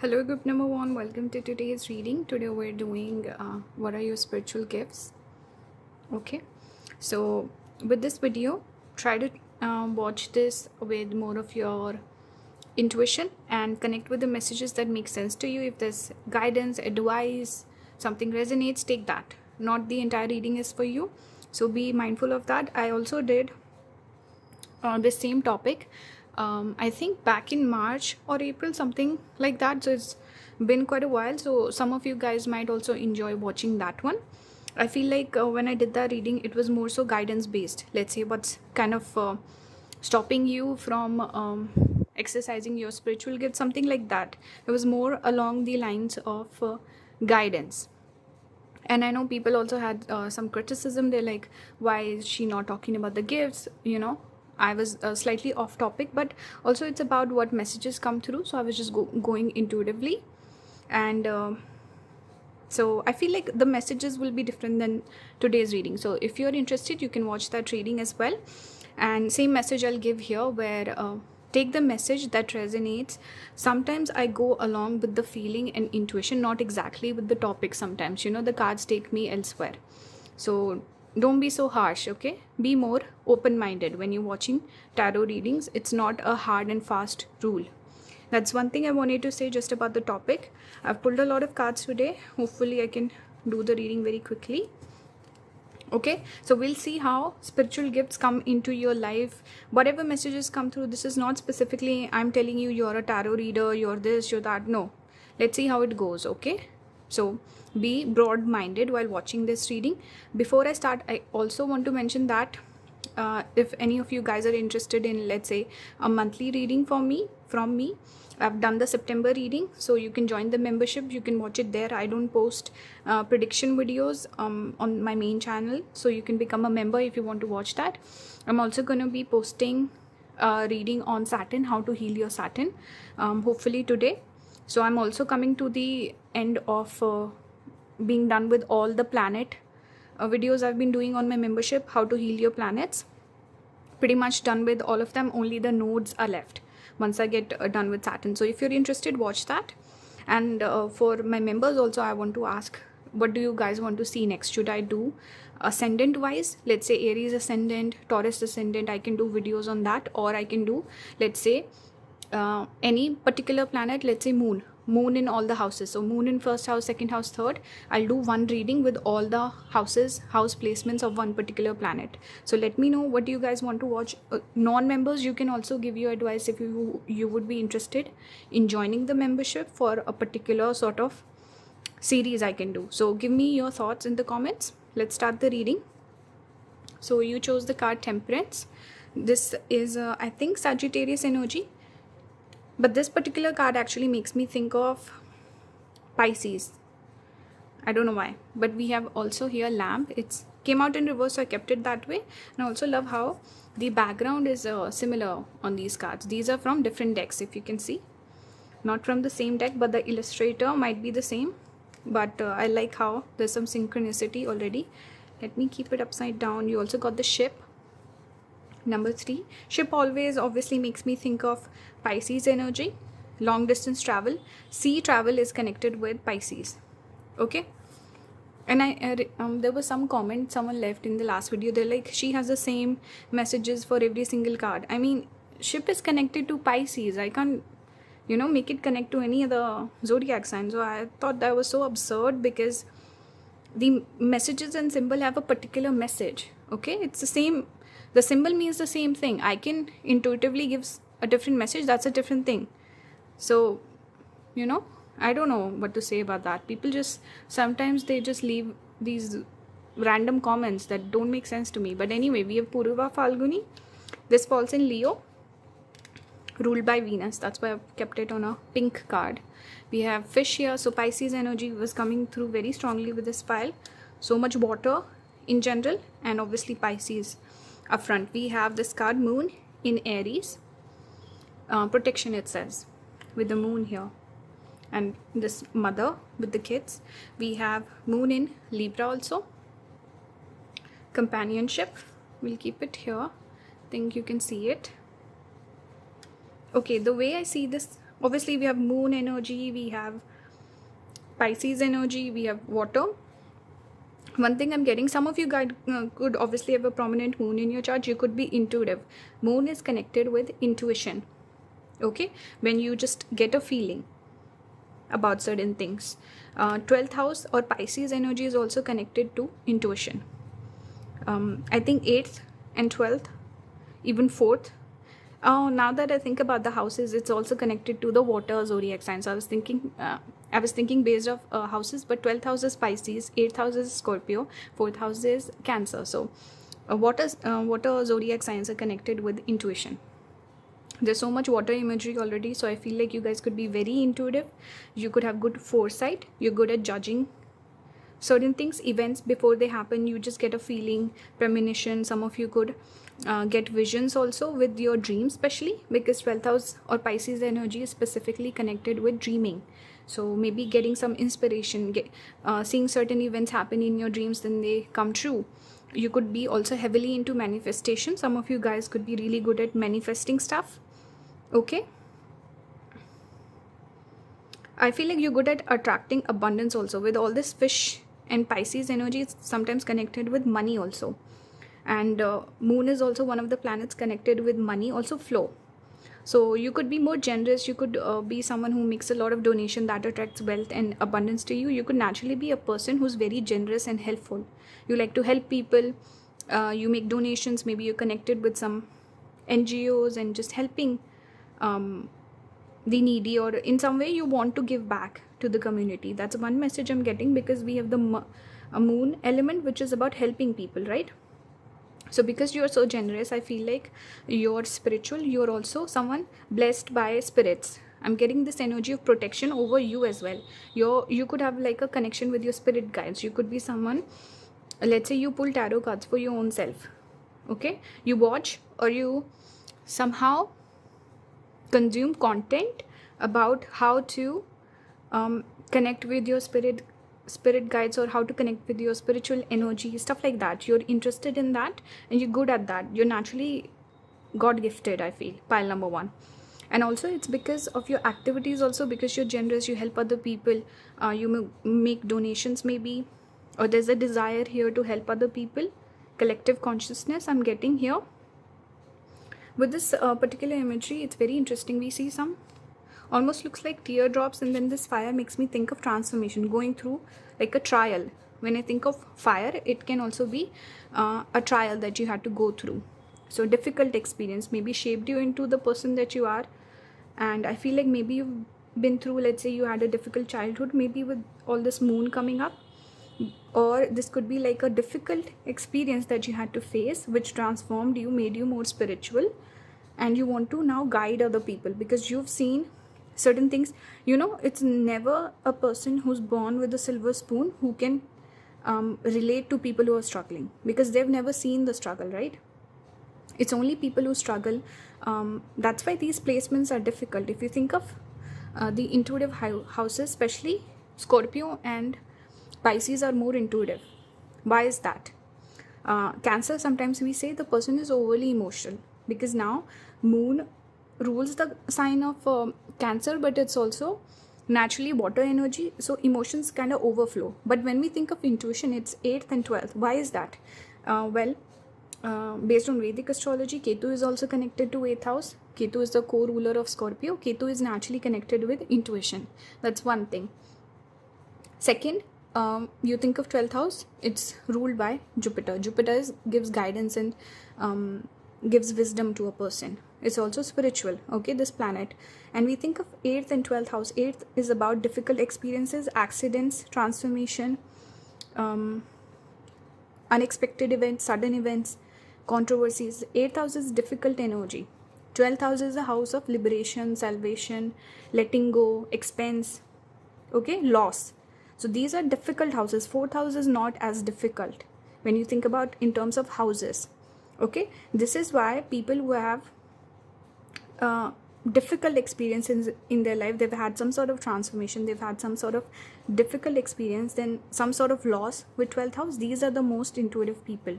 Hello, group number one. Welcome to today's reading. Today we're doing what are your spiritual gifts? Okay, so with this video, try to watch this with more of your intuition and connect with the messages that make sense to you. If there's guidance, advice, something resonates, take that. Not the entire reading is for you, so be mindful of that. I also did this same topic I think back in March or April, something like that, so it's been quite a while, so some of you guys might also enjoy watching that one. I feel like when I did that reading, it was more so guidance based. Let's say what's kind of stopping you from exercising your spiritual gift, something like that. It was more along the lines of guidance. And I know people also had some criticism. They're like, why is she not talking about the gifts? I was slightly off topic, but also it's about what messages come through, so I was just going intuitively. And so I feel like the messages will be different than today's reading. So if you're interested, you can watch that reading as well. And same message I'll give here, where take the message that resonates. Sometimes I go along with the feeling and intuition, not exactly with the topic. Sometimes the cards take me elsewhere, so don't be so harsh. Okay, be more open-minded when you're watching tarot readings. It's not a hard and fast rule. That's one thing I wanted to say just about the topic. I've pulled a lot of cards today. Hopefully I can do the reading very quickly. Okay, so we'll see how spiritual gifts come into your life. Whatever messages come through, this is not specifically I'm telling you you're a tarot reader, you're this, you're that. No, let's see how it goes. Okay, so be broad-minded while watching this reading. Before I start, I also want to mention that if any of you guys are interested in, let's say, a monthly reading from me, I've done the September reading, so you can join the membership. You can watch it there. I don't post prediction videos on my main channel, so you can become a member if you want to watch that. I'm also going to be posting reading on Saturn, how to heal your Saturn, hopefully today. So I'm also coming to the end of being done with all the planet videos I've been doing on my membership, how to heal your planets. Pretty much done with all of them. Only the nodes are left once I get done with Saturn. So if you're interested, watch that. And for my members also, I want to ask, what do you guys want to see next? Should I do ascendant wise? Let's say Aries ascendant, Taurus ascendant. I can do videos on that. Or I can do, let's say, any particular planet. Let's say moon in all the houses. So moon in first house, second house, third. I'll do one reading with all the house placements of one particular planet. So let me know what do you guys want to watch. Non-members, you can also give your advice if you would be interested in joining the membership for a particular sort of series I can do. So give me your thoughts in the comments. Let's start the reading. So you chose the card Temperance. This is I think Sagittarius energy. But this particular card actually makes me think of Pisces. I don't know why. But we have also here lamp. It came out in reverse, so I kept it that way. And I also love how the background is similar on these cards. These are from different decks, if you can see. Not from the same deck, but the illustrator might be the same. But I like how there's some synchronicity already. Let me keep it upside down. You also got the ship. Number 3, ship always obviously makes me think of Pisces energy. Long distance travel, sea travel is connected with Pisces. Okay, and there was some comment someone left in the last video. They're like, she has the same messages for every single card. I mean, ship is connected to Pisces. I can't make it connect to any other zodiac sign. So I thought that was so absurd, because the messages and symbol have a particular message. Okay, it's the same. The symbol means the same thing. I can intuitively give a different message. That's a different thing. So, I don't know what to say about that. People sometimes they just leave these random comments that don't make sense to me. But anyway, we have Purva Falguni. This falls in Leo, ruled by Venus. That's why I've kept it on a pink card. We have fish here. So Pisces energy was coming through very strongly with this pile. So much water in general, and obviously Pisces up front. We have this card moon in Aries, protection it says, with the moon here, and this mother with the kids. We have moon in Libra also, companionship. We'll keep it here. Think you can see it. Okay, the way I see this Obviously we have moon energy, we have Pisces energy, we have water. One thing I'm getting, some of you guys could obviously have a prominent moon in your chart. You could be intuitive. Moon is connected with intuition. Okay, when you just get a feeling about certain things. 12th house or Pisces energy is also connected to intuition. I think 8th and 12th, even 4th. Oh, now that I think about the houses, it's also connected to the water zodiac signs. So I was thinking based off houses, but 12th house is Pisces, 8th house is Scorpio, 4th house is Cancer. So water zodiac signs are connected with intuition. There's so much water imagery already, so I feel like you guys could be very intuitive. You could have good foresight. You're good at judging certain things, events before they happen. You just get a feeling, premonition. Some of you could get visions also with your dreams, especially because 12th house or Pisces energy is specifically connected with dreaming. So maybe getting some inspiration, seeing certain events happen in your dreams, then they come true. You could be also heavily into manifestation. Some of you guys could be really good at manifesting stuff. Okay, I feel like you're good at attracting abundance also. With all this fish and Pisces energy, it's sometimes connected with money also. And moon is also one of the planets connected with money, also flow. So you could be more generous. You could be someone who makes a lot of donation that attracts wealth and abundance to you. You could naturally be a person who's very generous and helpful. You like to help people. You make donations. Maybe you're connected with some NGOs and just helping the needy, or in some way you want to give back to the community. That's one message I'm getting, because we have the moon element, which is about helping people, right? So because you're so generous, I feel like you're spiritual. You're also someone blessed by spirits. I'm getting this energy of protection over you as well. You could have like a connection with your spirit guides. You could be someone, let's say you pull tarot cards for your own self. Okay, you watch or you somehow consume content about how to connect with your spirit guides, or how to connect with your spiritual energy, stuff like that. You're interested in that and you're good at that. You're naturally God gifted, I feel. Pile number 1. And also it's because of your activities also, because you're generous, you help other people, you make donations maybe, or there's a desire here to help other people. Collective consciousness I'm getting here. With this particular imagery, it's very interesting. We see some almost looks like teardrops, and then this fire makes me think of transformation, going through like a trial. When I think of fire, it can also be a trial that you had to go through. So difficult experience maybe shaped you into the person that you are. And I feel like maybe you've been through, let's say you had a difficult childhood, maybe with all this moon coming up, or this could be like a difficult experience that you had to face, which transformed you, made you more spiritual, and you want to now guide other people because you've seen certain things. It's never a person who's born with a silver spoon who can relate to people who are struggling, because they've never seen the struggle, right? It's only people who struggle. That's why these placements are difficult. If you think of the intuitive houses, especially Scorpio and Pisces are more intuitive. Why is that? Cancer, sometimes we say the person is overly emotional, because now moon rules the sign of Cancer, but it's also naturally water energy, so emotions kind of overflow. But when we think of intuition, it's 8th and 12th. Why is that? Based on Vedic astrology, Ketu is also connected to 8th house. Ketu is the co-ruler of Scorpio. Ketu is naturally connected with intuition. That's one thing. Second, you think of 12th house, it's ruled by Jupiter. Jupiter gives guidance and gives wisdom to a person. It's also spiritual, okay, this planet. And we think of 8th and 12th house. 8th is about difficult experiences, accidents, transformation, unexpected events, sudden events, controversies. 8th house is difficult energy. 12th house is a house of liberation, salvation, letting go, expense, okay, loss. So these are difficult houses. 4th house is not as difficult when you think about in terms of houses. Okay, this is why people who have difficult experiences in their life, they've had some sort of transformation, they've had some sort of difficult experience, then some sort of loss with 12th house, these are the most intuitive people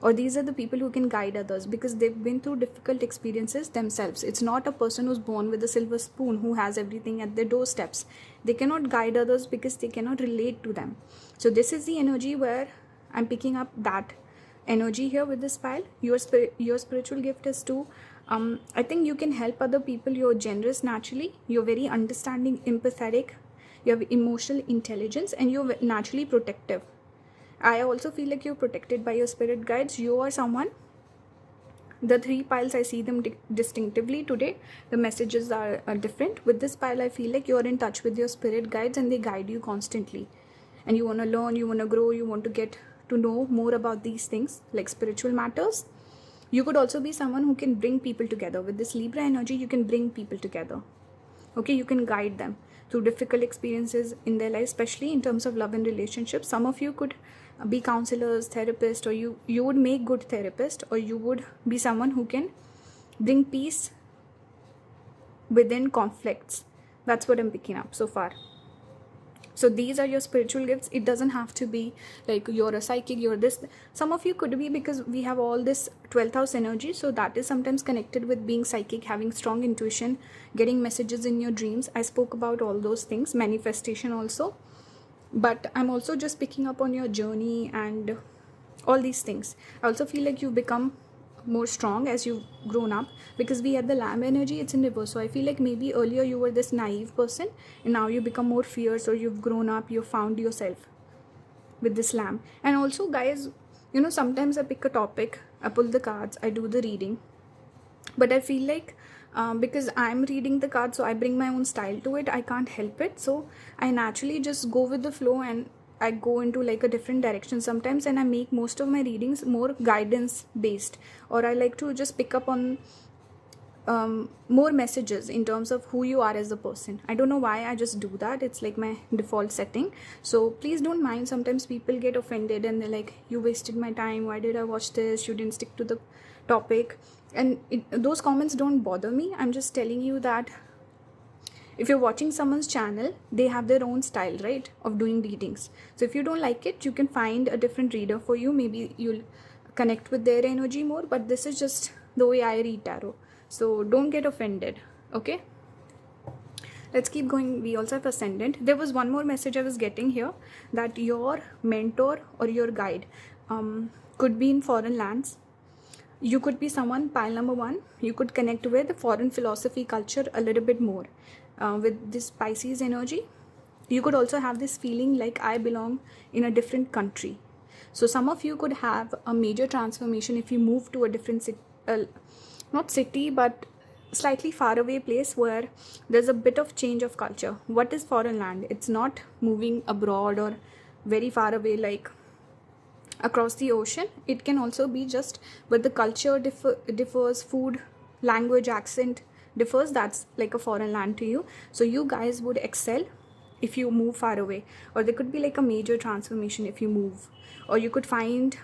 or these are the people who can guide others because they've been through difficult experiences themselves. It's not a person who's born with a silver spoon who has everything at their doorsteps. They cannot guide others because they cannot relate to them. So this is the energy where I'm picking up that energy here with this pile. Your spiritual gift is to I think you can help other people. You're generous naturally, you're very understanding, empathetic, you have emotional intelligence, and you're naturally protective. I also feel like you're protected by your spirit guides. You are someone, the three piles, I see them distinctively today. The messages are different. With this pile, I feel like you're in touch with your spirit guides and they guide you constantly. And you want to learn, you want to grow, you want to get to know more about these things like spiritual matters. You could also be someone who can bring people together. With this Libra energy, you can bring people together. Okay, you can guide them through difficult experiences in their life, especially in terms of love and relationships. Some of you could be counselors, therapists, or you would make good therapist, or you would be someone who can bring peace within conflicts. That's what I'm picking up so far. So these are your spiritual gifts. It doesn't have to be like you're a psychic, you're this. Some of you could be, because we have all this 12th house energy. So that is sometimes connected with being psychic, having strong intuition, getting messages in your dreams. I spoke about all those things, manifestation also. But I'm also just picking up on your journey and all these things. I also feel like you've become more strong as you've grown up, because we had the lamb energy, it's in reverse. So I feel like maybe earlier you were this naive person and now you become more fierce, or you've grown up, you've found yourself with this lamb. And also guys, you know, sometimes I pick a topic, I pull the cards, I do the reading, but I feel like because I'm reading the cards, so I bring my own style to it. I can't help it. So I naturally just go with the flow and I go into like a different direction sometimes, and I make most of my readings more guidance based, or I like to just pick up on more messages in terms of who you are as a person. I don't know why, I just do that. It's like my default setting. So please don't mind. Sometimes people get offended and they're like, you wasted my time, why did I watch this, you didn't stick to the topic. And those comments don't bother me. I'm just telling you that if you're watching someone's channel, they have their own style, right, of doing readings. So if you don't like it, you can find a different reader for you. Maybe you'll connect with their energy more, but this is just the way I read tarot. So don't get offended, okay? Let's keep going. We also have ascendant. There was one more message I was getting here, that your mentor or your guide could be in foreign lands. You could be someone, pile number 1, you could connect with foreign philosophy, culture a little bit more. With this Pisces energy, you could also have this feeling like I belong in a different country. So some of you could have a major transformation if you move to a different city, not city, but slightly far away place where there's a bit of change of culture. What is foreign land? It's not moving abroad or very far away like across the ocean. It can also be just where the culture differs, food, language, accent differs. That's like a foreign land to you. So you guys would excel if you move far away, or there could be like a major transformation if you move, or you could find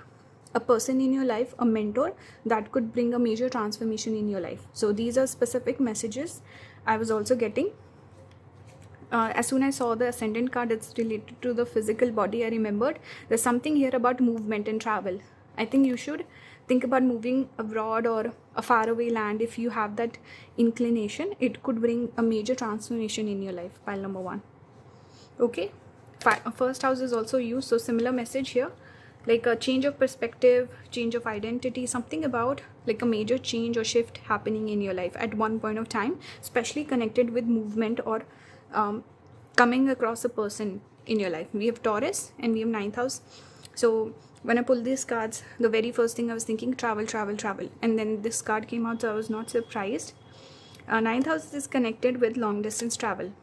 a person in your life, a mentor, that could bring a major transformation in your life. So these are specific messages I was also getting. As soon as I saw the ascendant card, it's related to the physical body. I remembered there's something here about movement and travel. I think you should think about moving abroad or a faraway land. If you have that inclination, it could bring a major transformation in your life. Pile number 1. Okay, first house is also used, so similar message here, like a change of perspective, change of identity, something about like a major change or shift happening in your life at one point of time, especially connected with movement or coming across a person in your life. We have Taurus and we have 9th house. So when I pulled these cards, the very first thing I was thinking, travel, travel, travel, and then this card came out, so I was not surprised. 9th house is connected with long distance travel.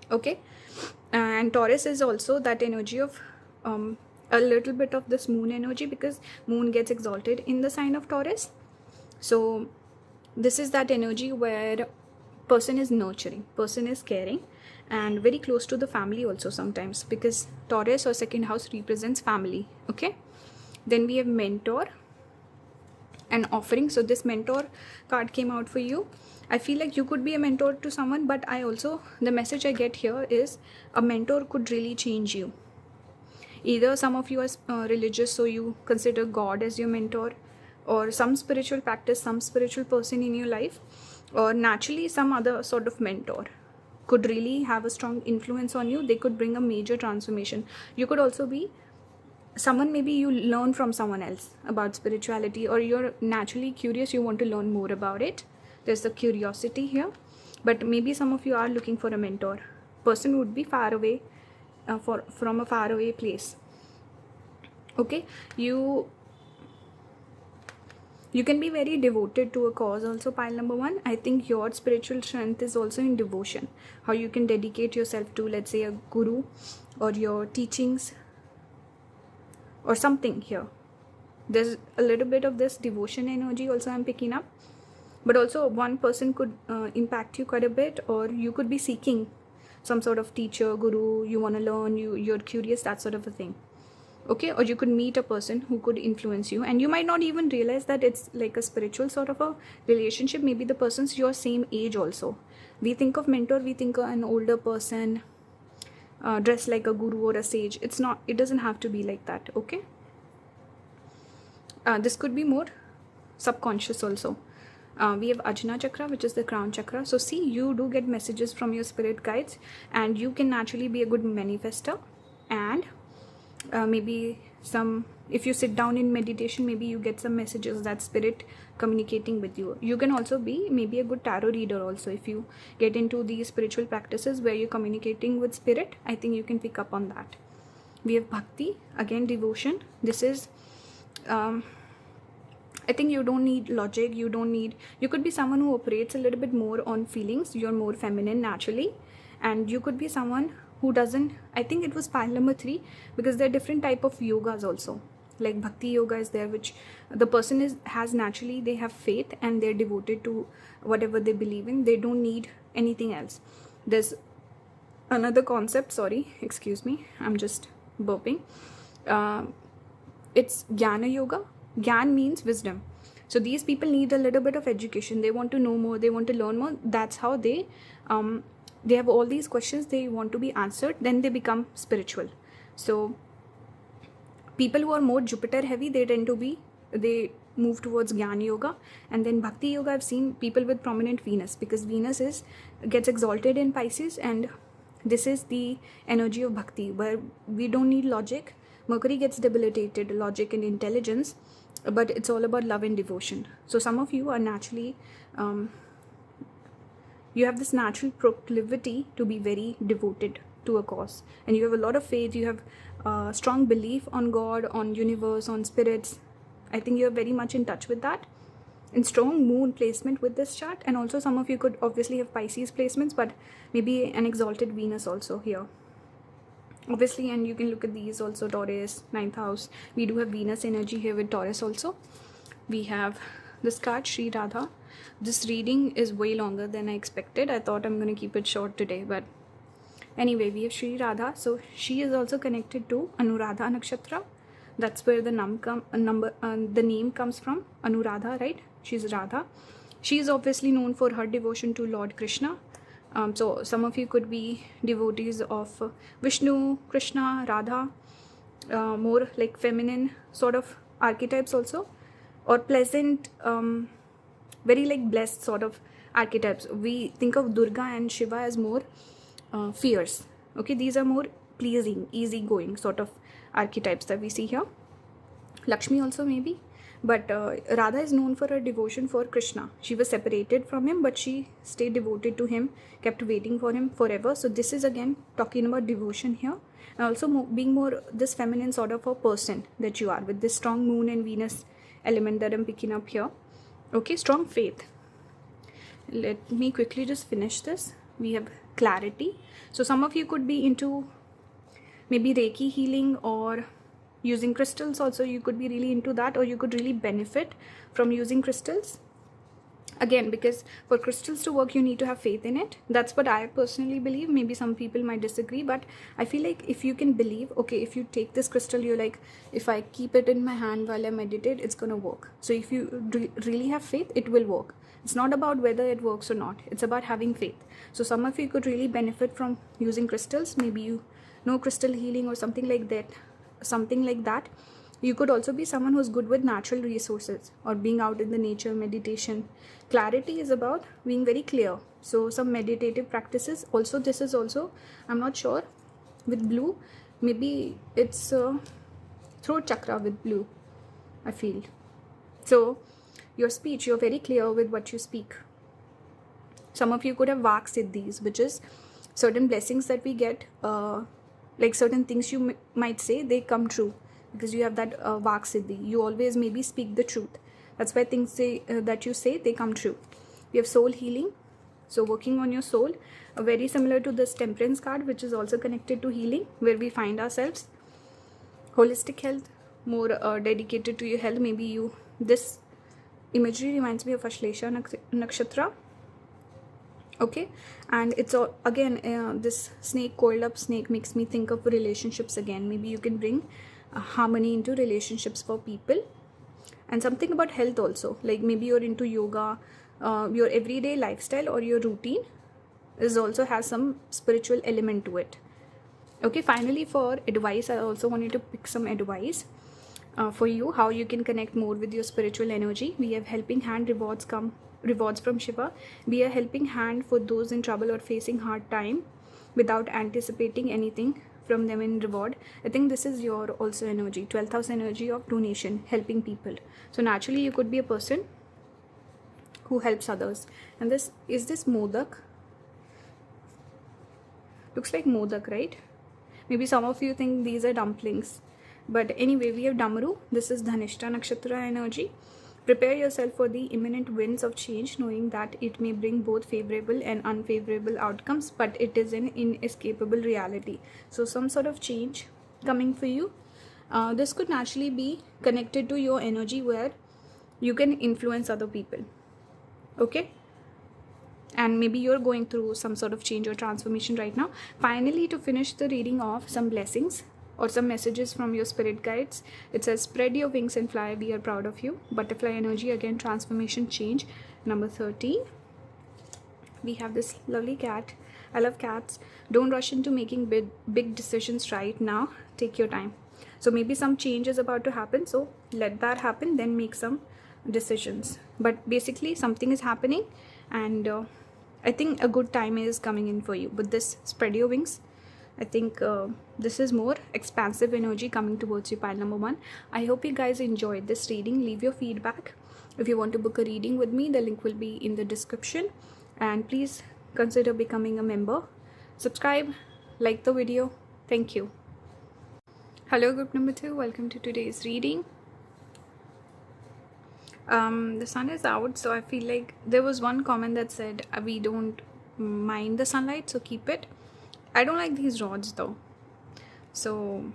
Okay, and Taurus is also that energy of a little bit of this moon energy, because moon gets exalted in the sign of Taurus. So this is that energy where person is nurturing, person is caring, and very close to the family also sometimes, because Taurus or second house represents family. Okay, then we have mentor and offering. So this mentor card came out for you. I feel like you could be a mentor to someone, but I also, the message I get here is a mentor could really change you. Either some of you are religious, so you consider God as your mentor, or some spiritual practice, some spiritual person in your life, or naturally some other sort of mentor could really have a strong influence on you. They could bring a major transformation. You could also be someone, maybe you learn from someone else about spirituality, or you're naturally curious, you want to learn more about it. There's the curiosity here. But maybe some of you are looking for a mentor. Person would be far away, from a far away place. Okay, you can be very devoted to a cause also, pile number 1. I think your spiritual strength is also in devotion. How you can dedicate yourself to, let's say, a guru or your teachings or something here. There's a little bit of this devotion energy also I'm picking up. But also one person could impact you quite a bit, or you could be seeking some sort of teacher, guru, you want to learn, you're curious, that sort of a thing. Okay, or you could meet a person who could influence you, and you might not even realize that it's like a spiritual sort of a relationship. Maybe the person's your same age also. We think of mentor, we think of an older person dressed like a guru or a sage. It's not, it doesn't have to be like that. Okay, this could be more subconscious also. We have Ajna chakra, which is the crown chakra. So see, you do get messages from your spirit guides, and you can naturally be a good manifester. And maybe if you sit down in meditation, maybe you get some messages that spirit communicating with you. You can also be maybe a good tarot reader also. If you get into these spiritual practices where you're communicating with spirit, I think you can pick up on that. We have bhakti, again devotion. This is I think you don't need logic, you could be someone who operates a little bit more on feelings. You're more feminine naturally, and you could be someone who doesn't, I think it was pile number 3, because there are different type of yogas also. Like bhakti yoga is there, which the person has naturally, they have faith and they're devoted to whatever they believe in. They don't need anything else. There's another concept, sorry, excuse me, I'm just burping. It's jnana yoga. Gyan means wisdom. So these people need a little bit of education. They want to know more, they want to learn more. That's how they have all these questions they want to be answered. Then they become spiritual. So people who are more Jupiter heavy, they move towards Jnana yoga. And then bhakti yoga, I've seen people with prominent Venus, because Venus gets exalted in Pisces, and this is the energy of bhakti, where we don't need logic. Mercury gets debilitated, logic and intelligence, but it's all about love and devotion. So some of you are naturally, you have this natural proclivity to be very devoted to a cause, and you have a lot of faith. You have strong belief on God, on universe, on spirits. I think you're very much in touch with that. And strong moon placement with this chart, and also some of you could obviously have Pisces placements, but maybe an exalted Venus also here. Obviously, and you can look at these also, Taurus, 9th house. We do have Venus energy here with Taurus also. We have this card, Sri Radha. This reading is way longer than I expected. I thought I'm going to keep it short today, but anyway, we have Sri Radha. So she is also connected to Anuradha nakshatra. That's where the the name comes from, Anuradha, right? She's Radha. She is obviously known for her devotion to Lord Krishna. So some of you could be devotees of Vishnu, Krishna, Radha, more like feminine sort of archetypes also, or pleasant, very like blessed sort of archetypes. We think of Durga and Shiva as more fierce. Okay, these are more pleasing, easygoing sort of archetypes that we see here. Lakshmi also maybe. But Radha is known for her devotion for Krishna. She was separated from him, but she stayed devoted to him, kept waiting for him forever. So this is again talking about devotion here, and also being more this feminine sort of a person that you are, with this strong moon and Venus element that I'm picking up here. Okay, strong faith. Let me quickly just finish this. We have clarity. So some of you could be into maybe Reiki healing or using crystals also. You could be really into that, or you could really benefit from using crystals. Again, because for crystals to work, you need to have faith in it. That's what I personally believe. Maybe some people might disagree, but I feel like if you can believe, okay, if you take this crystal, you're like, if I keep it in my hand while I meditate, it's gonna work. So if you really have faith, it will work. It's not about whether it works or not. It's about having faith. So some of you could really benefit from using crystals. Maybe you know crystal healing or something like that. something like that. You could also be someone who's good with natural resources or being out in the nature, meditation. Clarity is about being very clear. So some meditative practices. Also, this is also, I'm not sure, with blue. Maybe it's throat chakra with blue, I feel. So your speech, you're very clear with what you speak. Some of you could have vak siddhis, which is certain blessings that we get, like certain things you might say, they come true because you have that vak siddhi. You always maybe speak the truth. That's why things that you say, they come true. We have soul healing. So working on your soul, very similar to this temperance card, which is also connected to healing, where we find ourselves. Holistic health, more dedicated to your health. Maybe you, this imagery reminds me of Ashlesha Nakshatra. Okay, and it's all, again, this snake, coiled up snake, makes me think of relationships again. Maybe you can bring harmony into relationships for people. And something about health also, like maybe you're into yoga, your everyday lifestyle or your routine is also has some spiritual element to it. Okay, finally, for advice, I also wanted to pick some advice for you, how you can connect more with your spiritual energy. We have helping hand rewards from Shiva. Be a helping hand for those in trouble or facing hard time without anticipating anything from them in reward. I think this is your also energy, 12th house energy of donation, helping people. So naturally you could be a person who helps others. And this is this modak. Looks like modak, right? Maybe some of you think these are dumplings. But anyway, we have Damaru. This is Dhanishta Nakshatra energy. Prepare yourself for the imminent winds of change, knowing that it may bring both favorable and unfavorable outcomes, but it is an inescapable reality. So some sort of change coming for you. This could naturally be connected to your energy where you can influence other people. Okay? And maybe you're going through some sort of change or transformation right now. Finally, to finish the reading of some blessings or some messages from your spirit guides, it says, spread your wings and fly, we are proud of you. Butterfly energy, again, transformation, change. Number 13, we have this lovely cat. I love cats. Don't rush into making big decisions right now. Take your time. So maybe some change is about to happen, so let that happen, then make some decisions. But basically something is happening, and I think a good time is coming in for you. With this spread your wings, I think this is more expansive energy coming towards you, pile number 1. I hope you guys enjoyed this reading. Leave your feedback. If you want to book a reading with me, the link will be in the description. And please consider becoming a member. Subscribe, like the video. Thank you. Hello, group number 2. Welcome to today's reading. The sun is out, so I feel like there was one comment that said we don't mind the sunlight, so keep it. I don't like these rods though, so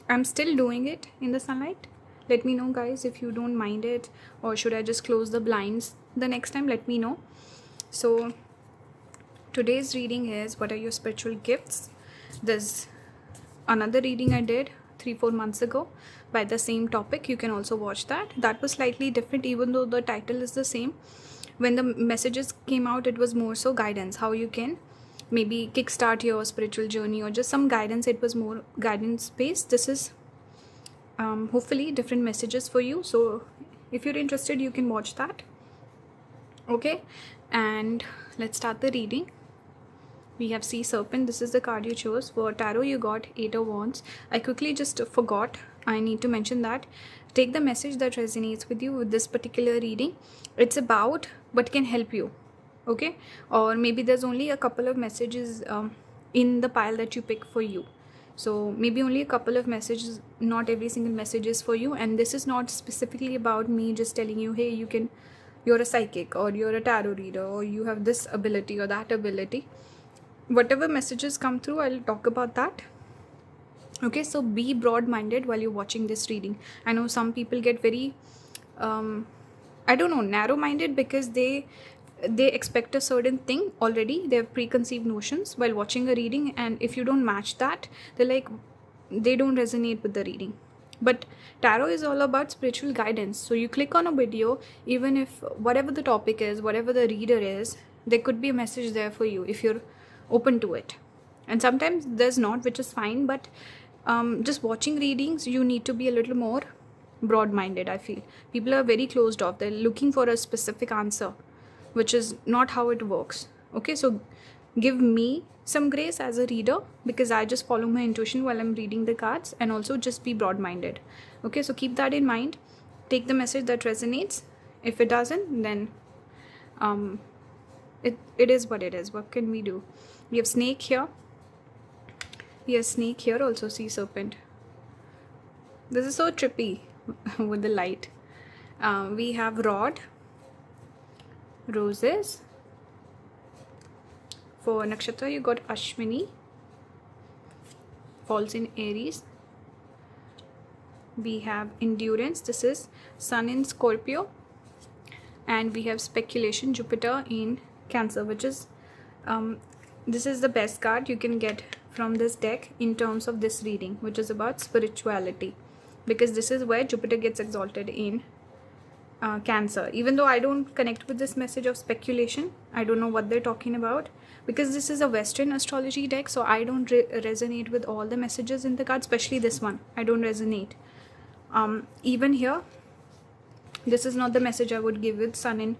I'm still doing it in the sunlight. Let me know, guys, if you don't mind it, or should I just close the blinds the next time? Let me know. So today's reading is, what are your spiritual gifts? There's another reading I did 3-4 months ago by the same topic. You can also watch that. That was slightly different, even though the title is the same. When the messages came out, it was more so guidance, how you can maybe kickstart your spiritual journey, or just some guidance. It was more guidance based. This is hopefully different messages for you. So if you're interested, you can watch that. Okay, and let's start the reading. We have Sea Serpent. This is the card you chose. For Tarot, you got 8 of Wands. I quickly just forgot. I need to mention that. Take the message that resonates with you with this particular reading. It's about what can help you. Okay? Or maybe there's only a couple of messages in the pile that you pick for you. So maybe only a couple of messages, not every single message is for you. And this is not specifically about me just telling you, hey, you're a psychic, or you're a tarot reader, or you have this ability or that ability. Whatever messages come through, I'll talk about that. Okay, so be broad-minded while you're watching this reading. I know some people get very, narrow-minded because they expect a certain thing already. They have preconceived notions while watching a reading, and if you don't match that, they don't resonate with the reading. But tarot is all about spiritual guidance. So you click on a video, even if whatever the topic is, whatever the reader is, there could be a message there for you if you're open to it. And sometimes there's not, which is fine, but just watching readings, you need to be a little more broad-minded. I feel people are very closed off. They're looking for a specific answer, which is not how it works. Okay, so give me some grace as a reader, because I just follow my intuition while I'm reading the cards, and also just be broad-minded. Okay, so keep that in mind. Take the message that resonates. If it doesn't, then it is what it is. What can we do? We have snake here. We have snake here, also sea serpent. This is so trippy with the light. We have rod, roses. For nakshatra, you got Ashwini, falls in Aries. We have endurance. This is sun in Scorpio. And we have speculation, Jupiter in Cancer, which is this is the best card you can get from this deck in terms of this reading, which is about spirituality, because this is where Jupiter gets exalted in Cancer. Even though I don't connect with this message of speculation, I don't know what they're talking about, because this is a Western astrology deck, so I don't resonate with all the messages in the card, especially this one. I don't resonate. Even here, this is not the message I would give with sun in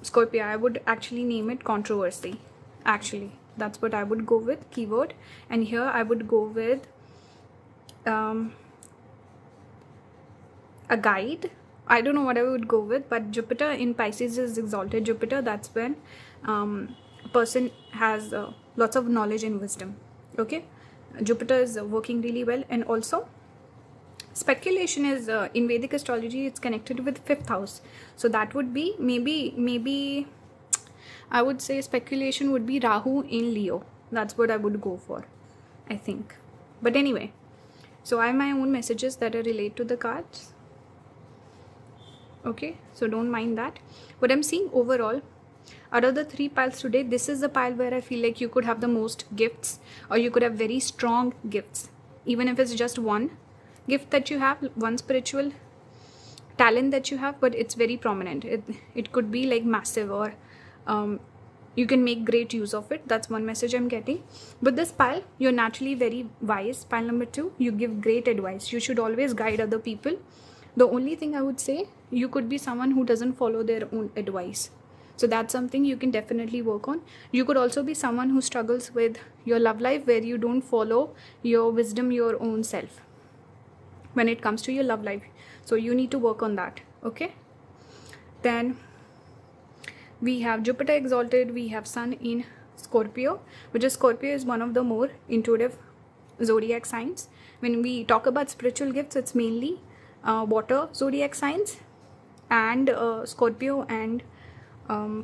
Scorpio. I would actually name it controversy. Actually, that's what I would go with, keyword. And here I would go with a guide. I don't know what I would go with, but Jupiter in Pisces is exalted Jupiter. That's when a person has lots of knowledge and wisdom. Okay, Jupiter is working really well. And also speculation is in Vedic astrology, it's connected with 5th house, so that would be maybe I would say speculation would be Rahu in Leo. That's what I would go for, I think. But anyway, so I have my own messages that are related to the cards. Okay, so don't mind that. What I'm seeing overall, out of the 3 piles today, this is the pile where I feel like you could have the most gifts, or you could have very strong gifts, even if it's just one gift that you have, one spiritual talent that you have, but it's very prominent. It could be like massive, or you can make great use of it. That's one message I'm getting. But this pile, you're naturally very wise. Pile number 2, you give great advice. You should always guide other people. The only thing I would say, you could be someone who doesn't follow their own advice, so that's something you can definitely work on. You could also be someone who struggles with your love life, where you don't follow your wisdom, your own self, when it comes to your love life. So you need to work on that. Okay, then we have Jupiter exalted. We have sun in Scorpio, which is Scorpio is one of the more intuitive zodiac signs. When we talk about spiritual gifts, it's mainly water zodiac signs, and Scorpio and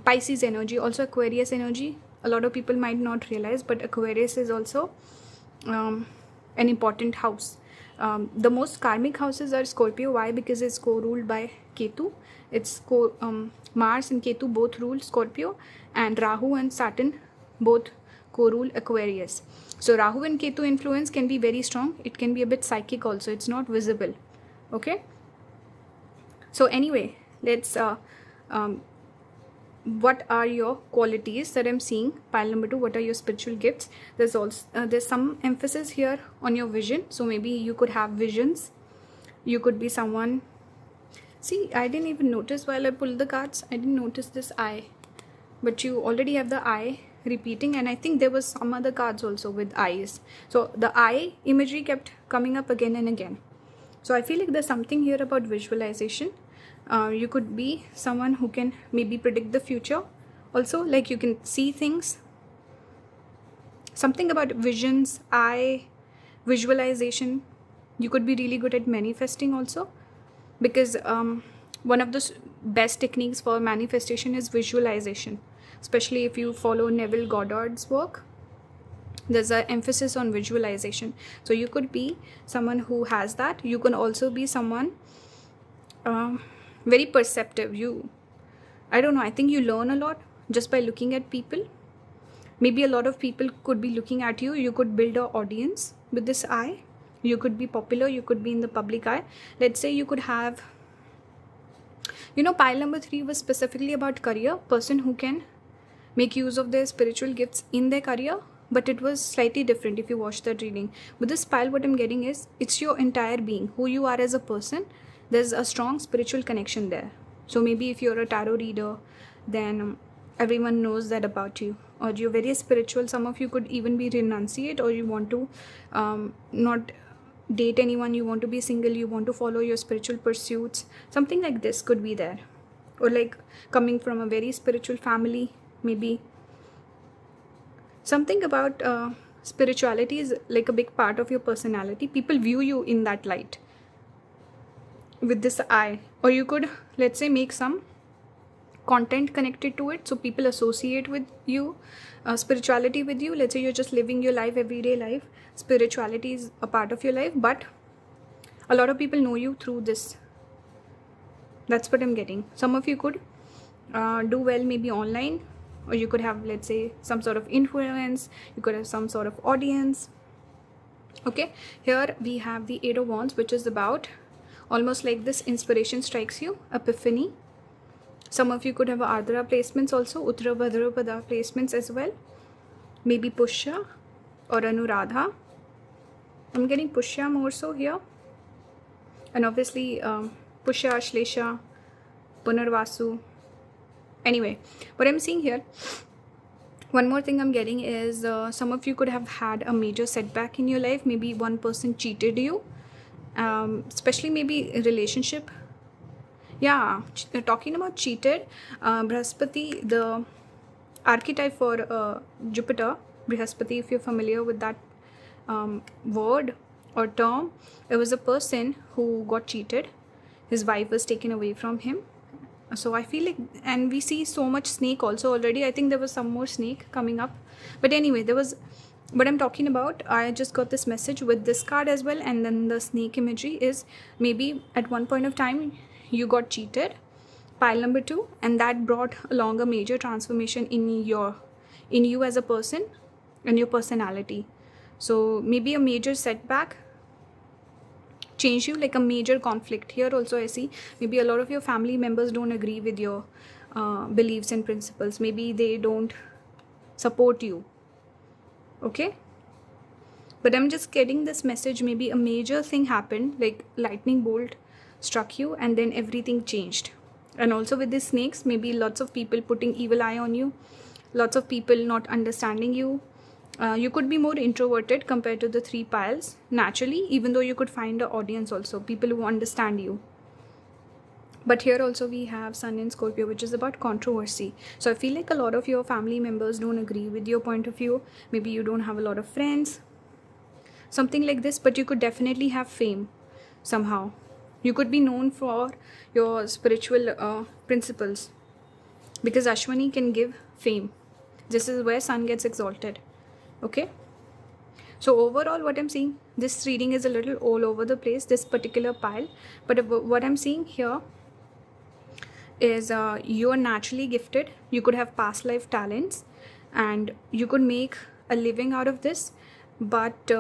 Pisces energy, also Aquarius energy. A lot of people might not realize, but Aquarius is also an important house. The most karmic houses are Scorpio. Why? Because it's co-ruled by Ketu. It's Mars and Ketu both rule Scorpio, and Rahu and Saturn both co-rule Aquarius. So Rahu and Ketu influence can be very strong. It can be a bit psychic also. It's not visible. Okay. So anyway, let's what are your qualities that I'm seeing? Pile number 2, what are your spiritual gifts? There's also there's some emphasis here on your vision. So maybe you could have visions. You could be someone. See, I didn't even notice while I pulled the cards. I didn't notice this eye, but you already have the eye repeating, and I think there was some other cards also with eyes. So the eye imagery kept coming up again and again. So I feel like there's something here about visualization. You could be someone who can maybe predict the future. Also, like you can see things. Something about visions, eye, visualization. You could be really good at manifesting also, because one of the best techniques for manifestation is visualization. Especially if you follow Neville Goddard's work, there's an emphasis on visualization. So you could be someone who has that. You can also be someone very perceptive. I don't know, I think you learn a lot just by looking at people. Maybe a lot of people could be looking at you. You could build an audience with this eye. You could be popular. You could be in the public eye. Let's say you could have, pile number 3 was specifically about career. Person who can make use of their spiritual gifts in their career, but it was slightly different if you watch that reading. With this pile, what I'm getting is it's your entire being, who you are as a person. There's a strong spiritual connection there. So maybe if you're a tarot reader, then everyone knows that about you, or you're very spiritual. Some of you could even be renunciate, or you want to not date anyone, you want to be single, you want to follow your spiritual pursuits. Something like this could be there. Or like coming from a very spiritual family, maybe. Something about spirituality is like a big part of your personality. People view you in that light with this eye. Or you could, let's say, make some content connected to it, so people associate with you, spirituality with you. Let's say you're just living your life, everyday life, spirituality is a part of your life, but a lot of people know you through this. That's what I'm getting. Some of you could do well maybe online, or you could have, let's say, some sort of influence, you could have some sort of audience. Okay, here we have the 8 of Wands, which is about almost like this inspiration strikes you, epiphany. Some of you could have Ardra placements also, Uttara Bhadrapada placements as well. Maybe Pushya or Anuradha. I'm getting Pushya more so here. And obviously Pushya, Shlesha, Punarvasu. Anyway, what I'm seeing here, one more thing I'm getting is some of you could have had a major setback in your life. Maybe one person cheated you, especially maybe a relationship. Yeah, talking about cheated, Brihaspati, the archetype for Jupiter, Brihaspati, if you're familiar with that word or term, it was a person who got cheated. His wife was taken away from him. So I feel like, and we see so much snake also already. I think there was some more snake coming up. But anyway, there was, what I'm talking about, I just got this message with this card as well. And then the snake imagery is maybe at one point of time, you got cheated, pile number 2, and that brought along a major transformation in you as a person and your personality. So maybe a major setback changed you, like a major conflict. Here also I see maybe a lot of your family members don't agree with your beliefs and principles. Maybe they don't support you. Okay, but I'm just getting this message, maybe a major thing happened, like lightning bolt struck you, and then everything changed. And also with these snakes, maybe lots of people putting evil eye on you, lots of people not understanding you. You could be more introverted compared to the 3 piles naturally, even though you could find an audience also, people who understand you. But here also we have Sun in Scorpio, which is about controversy. So I feel like a lot of your family members don't agree with your point of view. Maybe you don't have a lot of friends, something like this, but you could definitely have fame somehow. You could be known for your spiritual principles, because Ashwini can give fame. This is where Sun gets exalted. Okay, so overall what I'm seeing, this reading is a little all over the place, this particular pile. But what I'm seeing here is you're naturally gifted. You could have past life talents and you could make a living out of this. But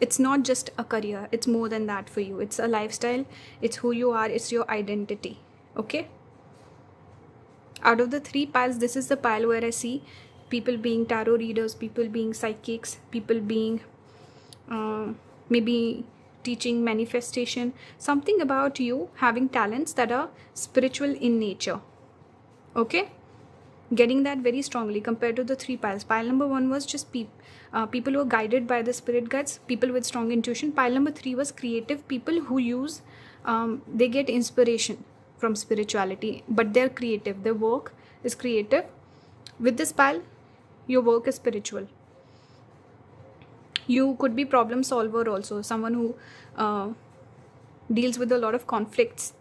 it's not just a career, it's more than that for you. It's a lifestyle, it's who you are, it's your identity. Okay, out of the 3 piles, this is the pile where I see people being tarot readers, people being psychics, people being maybe teaching manifestation, something about you having talents that are spiritual in nature. Okay, getting that very strongly compared to the 3 piles. Pile number 1 was just people who are guided by the spirit guides, people with strong intuition. Pile number 3 was creative people who use they get inspiration from spirituality, but they're creative, their work is creative. With this pile, your work is spiritual. You could be problem solver also, someone who deals with a lot of conflicts.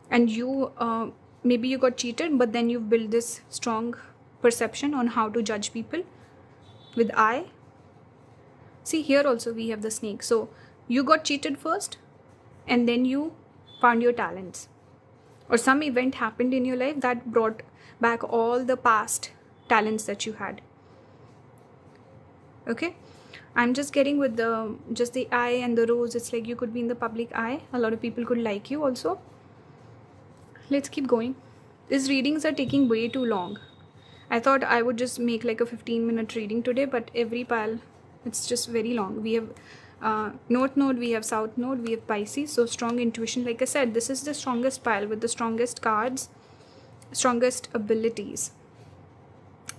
And you maybe you got cheated, but then you've built this strong perception on how to judge people with eye. See, here also we have the snake. So you got cheated first and then you found your talents, or some event happened in your life that brought back all the past talents that you had. Okay, I'm just getting with the eye and the rose. It's like you could be in the public eye. A lot of people could like you also. Let's keep going. These readings are taking way too long. I thought I would just make like a 15-minute reading today, but every pile, it's just very long. We have North Node, we have South Node, we have Pisces. So strong intuition. Like I said, this is the strongest pile with the strongest cards, strongest abilities.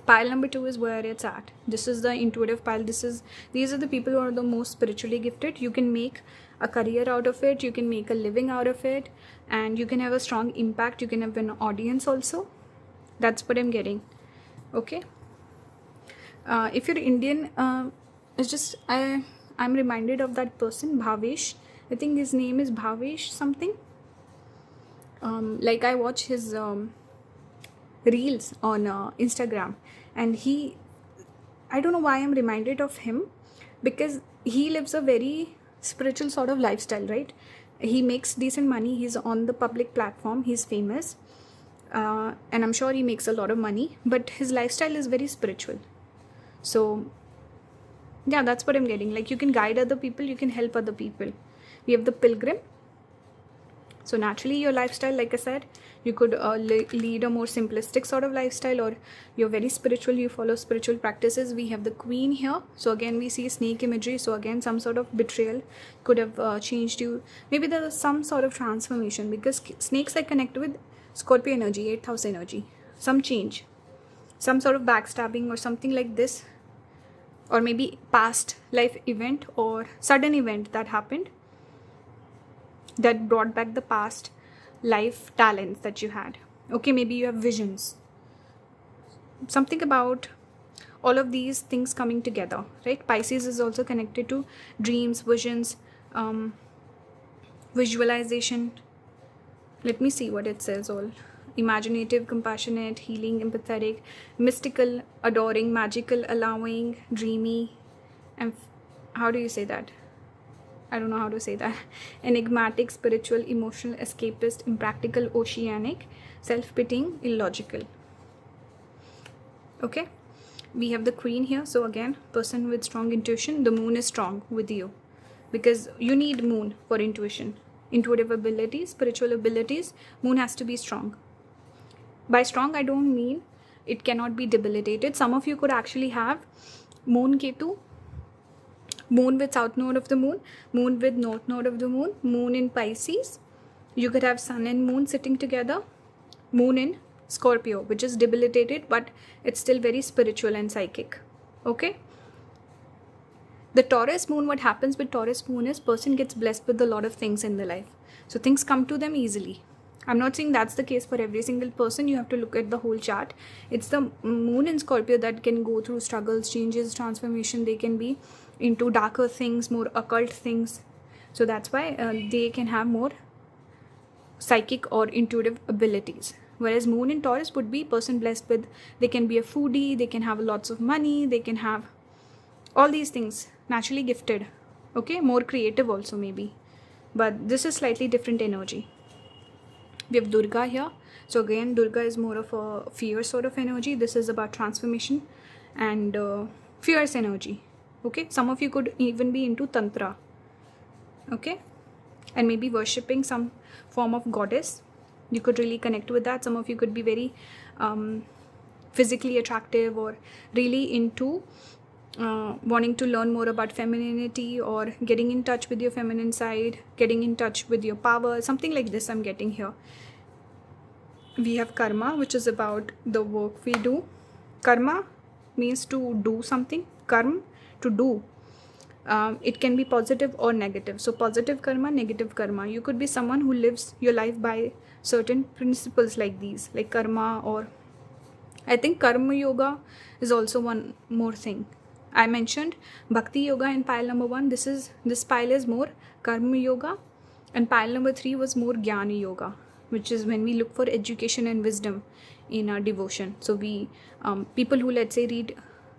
Pile number 2 is where it's at. This is the intuitive pile. These are the people who are the most spiritually gifted. You can make a career out of it, you can make a living out of it, and you can have a strong impact. You can have an audience also. That's what I'm getting. Okay. If you're Indian, it's just I'm reminded of that person, Bhavesh. I think his name is Bhavesh something. Like I watch his reels on Instagram, and I don't know why I'm reminded of him, because he lives a very spiritual sort of lifestyle, right? He makes decent money, he's on the public platform, he's famous, and I'm sure he makes a lot of money, but his lifestyle is very spiritual. So yeah, that's what I'm getting. Like, you can guide other people, you can help other people. We have the pilgrim. So naturally your lifestyle, like I said, you could lead a more simplistic sort of lifestyle, or you're very spiritual, you follow spiritual practices. We have the queen here. So again, we see snake imagery. So again, some sort of betrayal could have changed you. Maybe there was some sort of transformation, because snakes are connected with Scorpio energy, 8th house energy. Some change, some sort of backstabbing or something like this, or maybe past life event or sudden event that happened that brought back the past life talents that you had. Okay, maybe you have visions, something about all of these things coming together, right? Pisces is also connected to dreams, visions, visualization. Let me see what it says all. Imaginative, compassionate, healing, empathetic, mystical, adoring, magical, allowing, dreamy, and how do you say that? I don't know how to say that. Enigmatic, spiritual, emotional, escapist, impractical, oceanic, self-pitying, illogical. Okay, we have the queen here. So again, person with strong intuition. The moon is strong with you, because you need moon for intuition, intuitive abilities, spiritual abilities. Moon has to be strong. By strong, I don't mean it cannot be debilitated. Some of you could actually have moon Ketu, moon with south node of the moon, moon with north node of the moon, moon in Pisces. You could have sun and moon sitting together, moon in Scorpio, which is debilitated, but it's still very spiritual and psychic. Okay. The Taurus moon, what happens with Taurus moon is person gets blessed with a lot of things in their life. So things come to them easily. I'm not saying that's the case for every single person. You have to look at the whole chart. It's the moon in Scorpio that can go through struggles, changes, transformation. They can be into darker things, more occult things. So that's why they can have more psychic or intuitive abilities. Whereas moon in Taurus would be person blessed with, they can be a foodie, they can have lots of money, they can have all these things, naturally gifted. Okay, more creative also maybe. But this is slightly different energy. We have Durga here. So again, Durga is more of a fierce sort of energy. This is about transformation and fierce energy. Okay, some of you could even be into Tantra. Okay, and maybe worshipping some form of goddess. You could really connect with that. Some of you could be very physically attractive, or really into wanting to learn more about femininity, or getting in touch with your feminine side, getting in touch with your power, something like this I'm getting here. We have karma, which is about the work we do. Karma means to do something. Karma, to do. It can be positive or negative. So positive karma, negative karma. You could be someone who lives your life by certain principles like these, like karma, or I think karma yoga is also one more thing. I mentioned bhakti yoga in pile number 1. This pile is more karma yoga, and pile number 3 was more jnana yoga, which is when we look for education and wisdom in our devotion. So we people who, let's say, read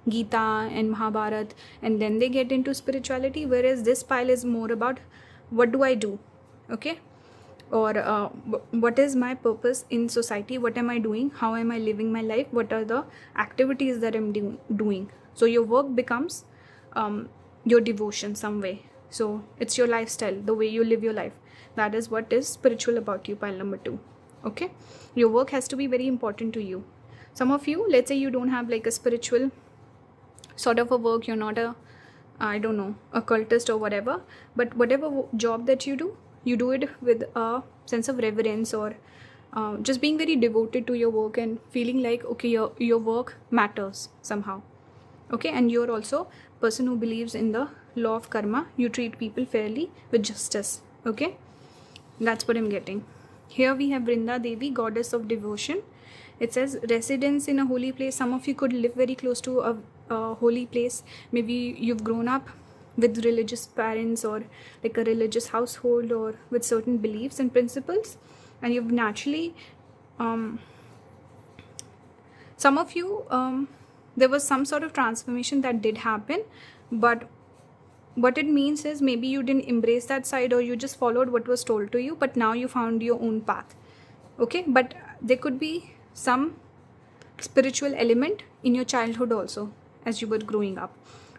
Gita and Mahabharat and then they get into spirituality, whereas this pile is more about what do I do, okay, or what is my purpose in society, what am I doing, how am I living my life, what are the activities that I'm doing. So your work becomes your devotion some way. So it's your lifestyle, the way you live your life. That is what is spiritual about you, pile number 2. Okay, your work has to be very important to you. Some of you, let's say you don't have like a spiritual sort of a work, you're not a, I don't know, occultist or whatever, but whatever job that you do it with a sense of reverence, or just being very devoted to your work and feeling like, okay, your work matters somehow. Okay, and you're also person who believes in the law of karma. You treat people fairly with justice. Okay, that's what I'm getting. Here we have Vrinda Devi, goddess of devotion. It says residence in a holy place. Some of you could live very close to a holy place. Maybe you've grown up with religious parents, or like a religious household, or with certain beliefs and principles, and you've naturally some of you there was some sort of transformation that did happen, but what it means is maybe you didn't embrace that side, or you just followed what was told to you, but now you found your own path. Okay, but there could be some spiritual element in your childhood also as you were growing up.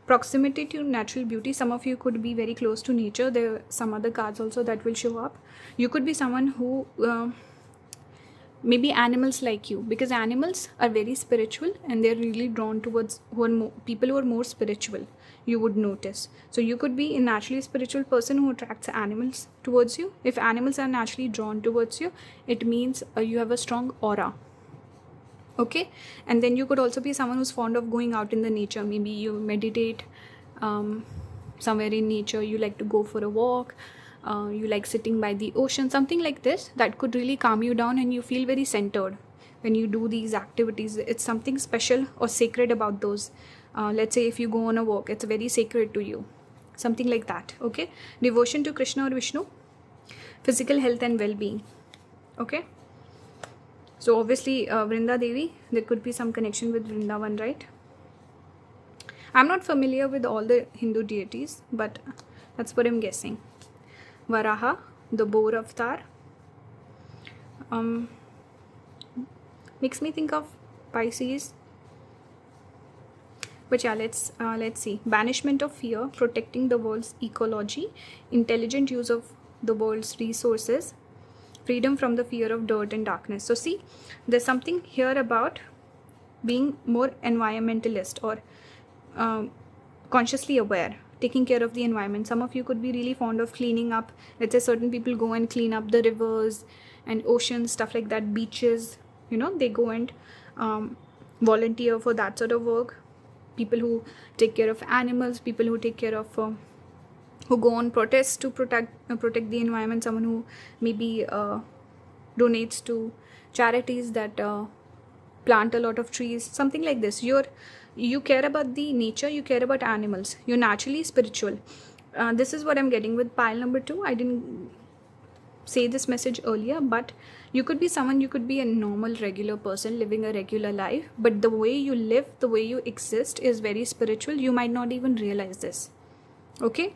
Proximity to natural beauty. Some of you could be very close to nature. There are some other cards also that will show up. You could be someone who maybe animals like you, because animals are very spiritual and they're really drawn towards people who are more spiritual, you would notice. So you could be a naturally spiritual person who attracts animals towards you. If animals are naturally drawn towards you, it means you have a strong aura. Okay, and then you could also be someone who's fond of going out in the nature. Maybe you meditate somewhere in nature, you like to go for a walk, you like sitting by the ocean, something like this that could really calm you down, and you feel very centered when you do these activities. It's something special or sacred about those. Let's say if you go on a walk, it's very sacred to you, something like that. Okay, devotion to Krishna or Vishnu. Physical health and well-being. Okay, so obviously Vrinda Devi, there could be some connection with Vrindavan, right? I'm not familiar with all the Hindu deities, but that's what I'm guessing. Varaha, the boar avatar, makes me think of Pisces. But yeah, let's see. Banishment of fear, protecting the world's ecology, intelligent use of the world's resources, freedom from the fear of dirt and darkness. So see, there's something here about being more environmentalist, or consciously aware, taking care of the environment. Some of you could be really fond of cleaning up. Let's say certain people go and clean up the rivers and oceans, stuff like that, beaches, you know, they go and volunteer for that sort of work. People who take care of animals, people who take care of who go on protests to protect the environment, someone who maybe donates to charities that plant a lot of trees, something like this. You care about the nature, you care about animals, you're naturally spiritual. This is what I'm getting with pile number 2. I didn't say this message earlier, but you could be someone, you could be a normal regular person living a regular life, but the way you live, the way you exist is very spiritual. You might not even realize this. Okay,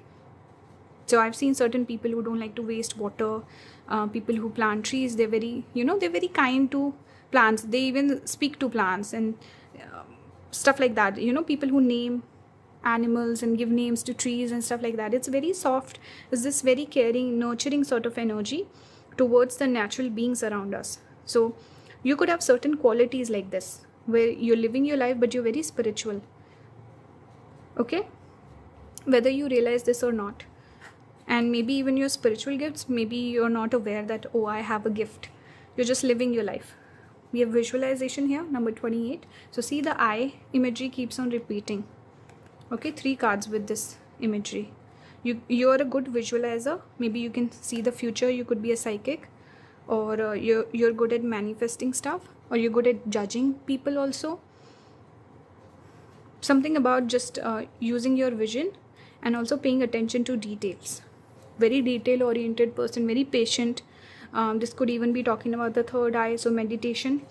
so I've seen certain people who don't like to waste water, people who plant trees. They're very, they're very kind to plants. They even speak to plants and stuff like that. People who name animals and give names to trees and stuff like that. It's very soft. It's this very caring, nurturing sort of energy towards the natural beings around us. So you could have certain qualities like this, where you're living your life but you're very spiritual. Okay, whether you realize this or not. And maybe even your spiritual gifts, maybe you're not aware that, oh, I have a gift. You're just living your life. We have visualization here, number 28. So see, the eye imagery keeps on repeating. Okay, 3 cards with this imagery. You're a good visualizer. Maybe you can see the future. You could be a psychic, or you're good at manifesting stuff, or you're good at judging people also. Something about just using your vision and also paying attention to details. Very detail oriented person, very patient. This could even be talking about the third eye. So meditation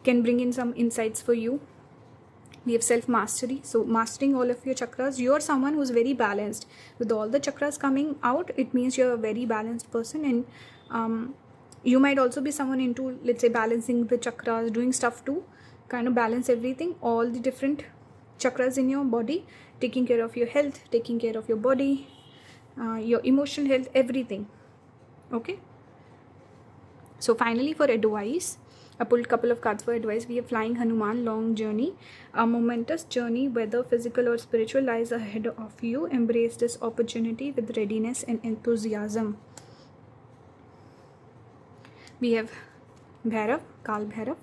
can bring in some insights for you. We have self-mastery. So mastering all of your chakras. You're someone who's very balanced. With all the chakras coming out, it means you're a very balanced person. And you might also be someone into, let's say, balancing the chakras, doing stuff to kind of balance everything, all the different chakras in your body, taking care of your health, taking care of your body, your emotional health, everything. Okay. So finally, for advice, I pulled a couple of cards for advice. We have Flying Hanuman, long journey. A momentous journey, whether physical or spiritual, lies ahead of you. Embrace this opportunity with readiness and enthusiasm. We have Bhairav, Kal Bhairav.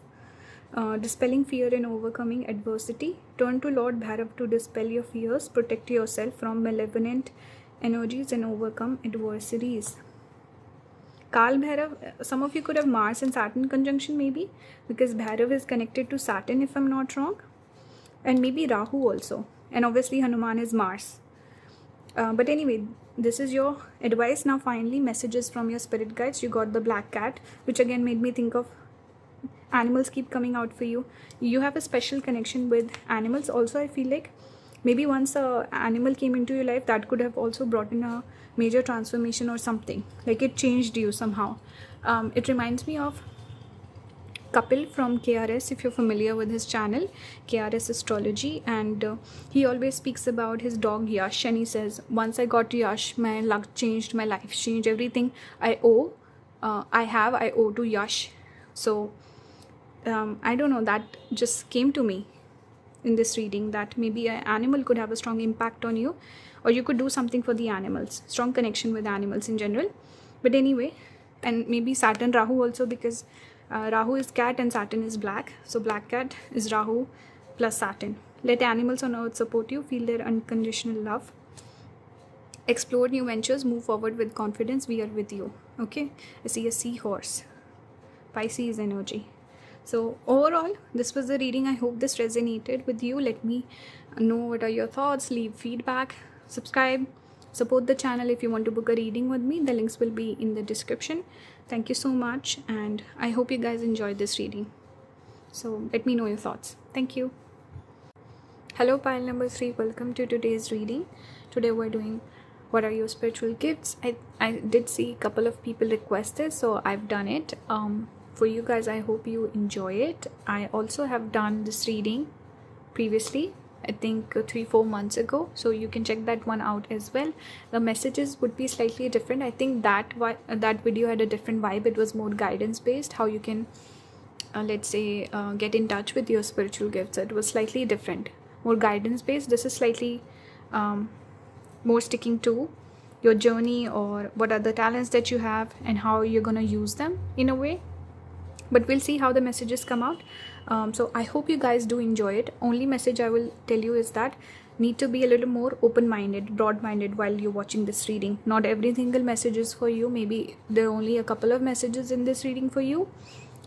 Dispelling fear and overcoming adversity. Turn to Lord Bhairav to dispel your fears, protect yourself from malevolent energies, and overcome adversaries. Kal Bhairav, some of you could have Mars and Saturn conjunction maybe, because Bhairav is connected to Saturn if I'm not wrong, and maybe Rahu also, and obviously Hanuman is Mars. But anyway, this is your advice. Now finally, messages from your spirit guides. You got the black cat, which again made me think of animals keep coming out for you. You have a special connection with animals also. I feel like maybe once a animal came into your life, that could have also brought in a major transformation or something, like it changed you somehow. It reminds me of Kapil from KRS, if you're familiar with his channel, KRS Astrology, and he always speaks about his dog Yash, and he says, once I got Yash, my luck changed, my life changed, everything I owe to Yash. So I don't know, that just came to me in this reading, that maybe an animal could have a strong impact on you, or you could do something for the animals. Strong connection with animals in general. But anyway, and maybe Saturn Rahu also, because Rahu is cat and Saturn is black, so black cat is Rahu plus Saturn. Let animals on earth support you, feel their unconditional love, explore new ventures, move forward with confidence. We are with you. Okay, I see a seahorse, Pisces energy. So overall, this was the reading. I hope this resonated with you. Let me know what are your thoughts, leave feedback, subscribe, support the channel. If you want to book a reading with me, the links will be in the description. Thank you so much, and I hope you guys enjoyed this reading. So let me know your thoughts. Thank you. Hello, pile number 3. Welcome to today's reading. Today we're doing what are your spiritual gifts. I did see a couple of people request this, so I've done it. For you guys, I hope you enjoy it. I also have done this reading previously, I think 3-4 months ago, so you can check that one out as well. The messages would be slightly different. I think that video had a different vibe. It was more guidance based, how you can let's say get in touch with your spiritual gifts. It was slightly different, more guidance based. This is slightly more sticking to your journey, or what are the talents that you have and how you're gonna use them in a way. But we'll see how the messages come out. So I hope you guys do enjoy it. Only message I will tell you is that need to be a little more open-minded, broad-minded while you're watching this reading. Not every single message is for you. Maybe there are only a couple of messages in this reading for you.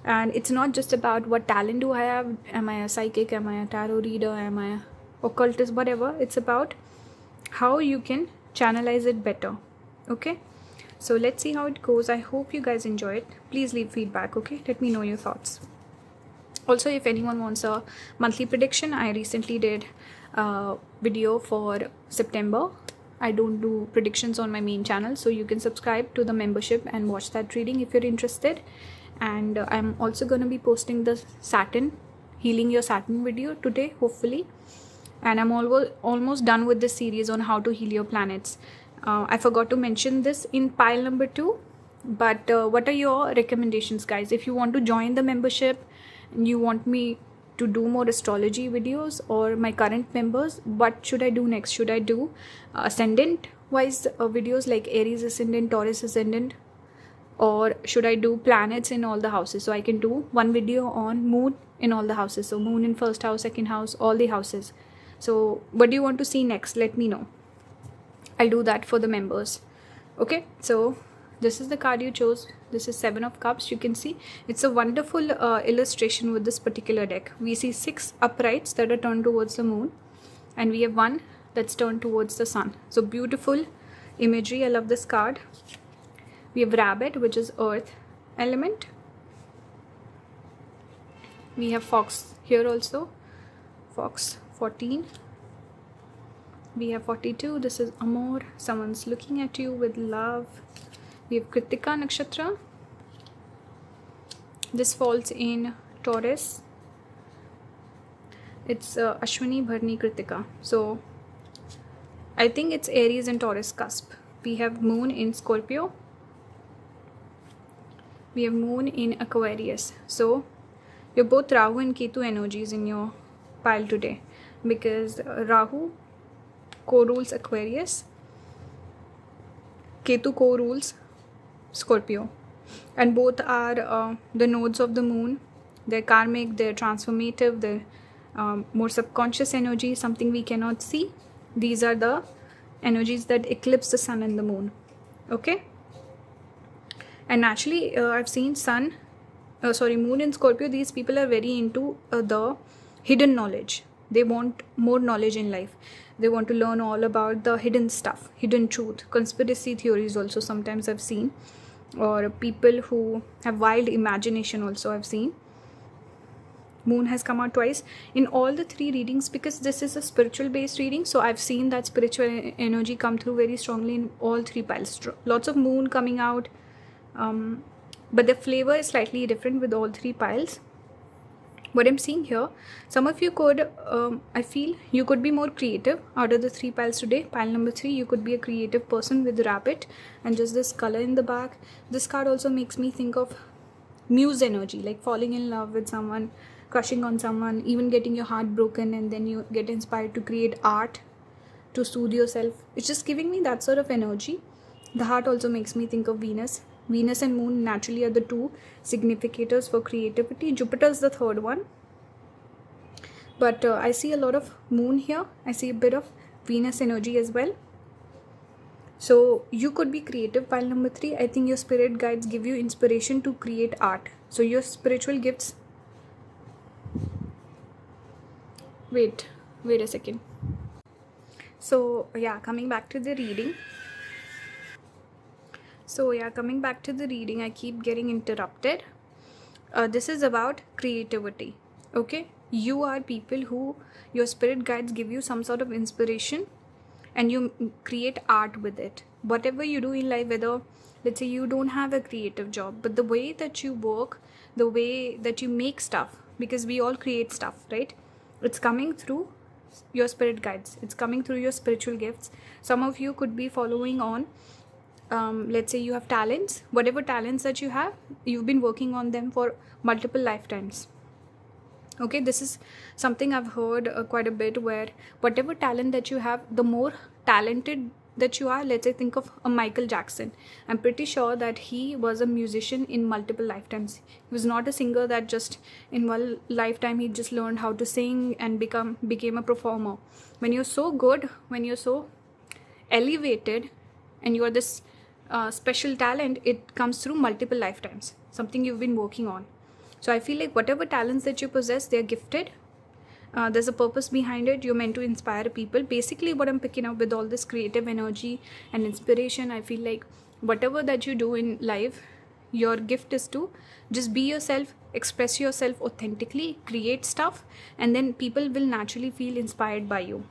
And it's not just about what talent do I have. Am I a psychic? Am I a tarot reader? Am I a occultist? Whatever. It's about how you can channelize it better. Okay? So let's see how it goes. I hope you guys enjoy it. Please leave feedback, okay? Let me know your thoughts. Also, if anyone wants a monthly prediction, I recently did a video for September. I don't do predictions on my main channel, so you can subscribe to the membership and watch that reading if you're interested. And I'm also going to be posting the Saturn, healing your Saturn video today, hopefully. And I'm almost done with this series on how to heal your planets. I forgot to mention this in pile number 2, but what are your recommendations, guys? If you want to join the membership and you want me to do more astrology videos, or my current members, what should I do next? Should I do ascendant wise videos like Aries ascendant, Taurus ascendant, or should I do planets in all the houses? So I can do one video on moon in all the houses. So moon in first house, second house, all the houses. So what do you want to see next? Let me know. I'll do that for the members. Okay, so this is the card you chose. This is 7 of Cups. You can see it's a wonderful illustration with this particular deck. We see 6 uprights that are turned towards the moon, and we have 1 that's turned towards the sun. So beautiful imagery. I love this card. We have rabbit, which is earth element. We have fox here also. Fox 14. We have 42. This is Amor. Someone's looking at you with love. We have Kritika Nakshatra. This falls in Taurus. It's Ashwini Bharni Kritika. So I think it's Aries and Taurus cusp. We have moon in Scorpio. We have moon in Aquarius. So You're both Rahu and Ketu energies in your pile today, because Rahu co-rules Aquarius, Ketu co-rules Scorpio, and both are the nodes of the moon. They're karmic, they're transformative, they're more subconscious energy, something we cannot see. These are the energies that eclipse the sun and the moon. Okay, and naturally I've seen moon in Scorpio. These people are very into the hidden knowledge. They want more knowledge in life. They want to learn all about the hidden stuff, hidden truth, conspiracy theories also sometimes I've seen, or people who have wild imagination also I've seen. Moon has come out twice in all the three readings, because this is a spiritual based reading, so I've seen that spiritual energy come through very strongly in all three piles. Lots of moon coming out, but the flavor is slightly different with all three piles. What I'm seeing here, some of you could, I feel you could be more creative out of the three piles today. Pile number 3, you could be a creative person with rabbit and just this color in the back. This card also makes me think of muse energy, like falling in love with someone, crushing on someone, even getting your heart broken, and then you get inspired to create art to soothe yourself. It's just giving me that sort of energy. The heart also makes me think of Venus. Venus and Moon naturally are the two significators for creativity. Jupiter is the third one. But I see a lot of Moon here. I see a bit of Venus energy as well. So you could be creative, pile number 3. I think your spirit guides give you inspiration to create art. So your spiritual gifts... Wait a second. So yeah, coming back to the reading. I keep getting interrupted. This is about creativity. Okay, you are people who your spirit guides give you some sort of inspiration, and you create art with it. Whatever you do in life, whether let's say you don't have a creative job, but the way that you work, the way that you make stuff, because we all create stuff, right? It's coming through your spirit guides. It's coming through your spiritual gifts. Some of you could be following on. Let's say you have talents. Whatever talents that you have, you've been working on them for multiple lifetimes. Okay, this is something I've heard quite a bit, where whatever talent that you have, the more talented that you are, let's say think of a Michael Jackson. I'm pretty sure that he was a musician in multiple lifetimes. He was not a singer that just in one lifetime he just learned how to sing and became a performer. When you're so good, when you're so elevated, and you are this special talent, it comes through multiple lifetimes, something you've been working on. So I feel like whatever talents that you possess, they're gifted. There's a purpose behind it. You're meant to inspire people. Basically what I'm picking up with all this creative energy and inspiration, I feel like whatever that you do in life, your gift is to just be yourself, express yourself authentically, create stuff, and then people will naturally feel inspired by you.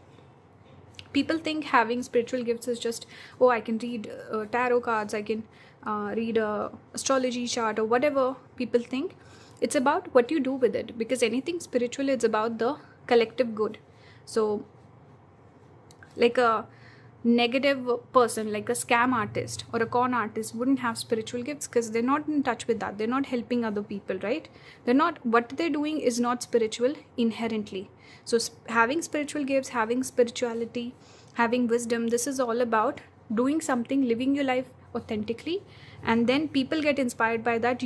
People think having spiritual gifts is just, oh, I can read tarot cards, I can read a astrology chart, or whatever people think. It's about what you do with it, because anything spiritual is about the collective good. So like a negative person, like a scam artist or a con artist, wouldn't have spiritual gifts, because they're not in touch with that. They're not helping other people, right? What they're doing is not spiritual inherently. So having spiritual gifts, having spirituality, having wisdom, this is all about doing something, living your life authentically, and then people get inspired by that.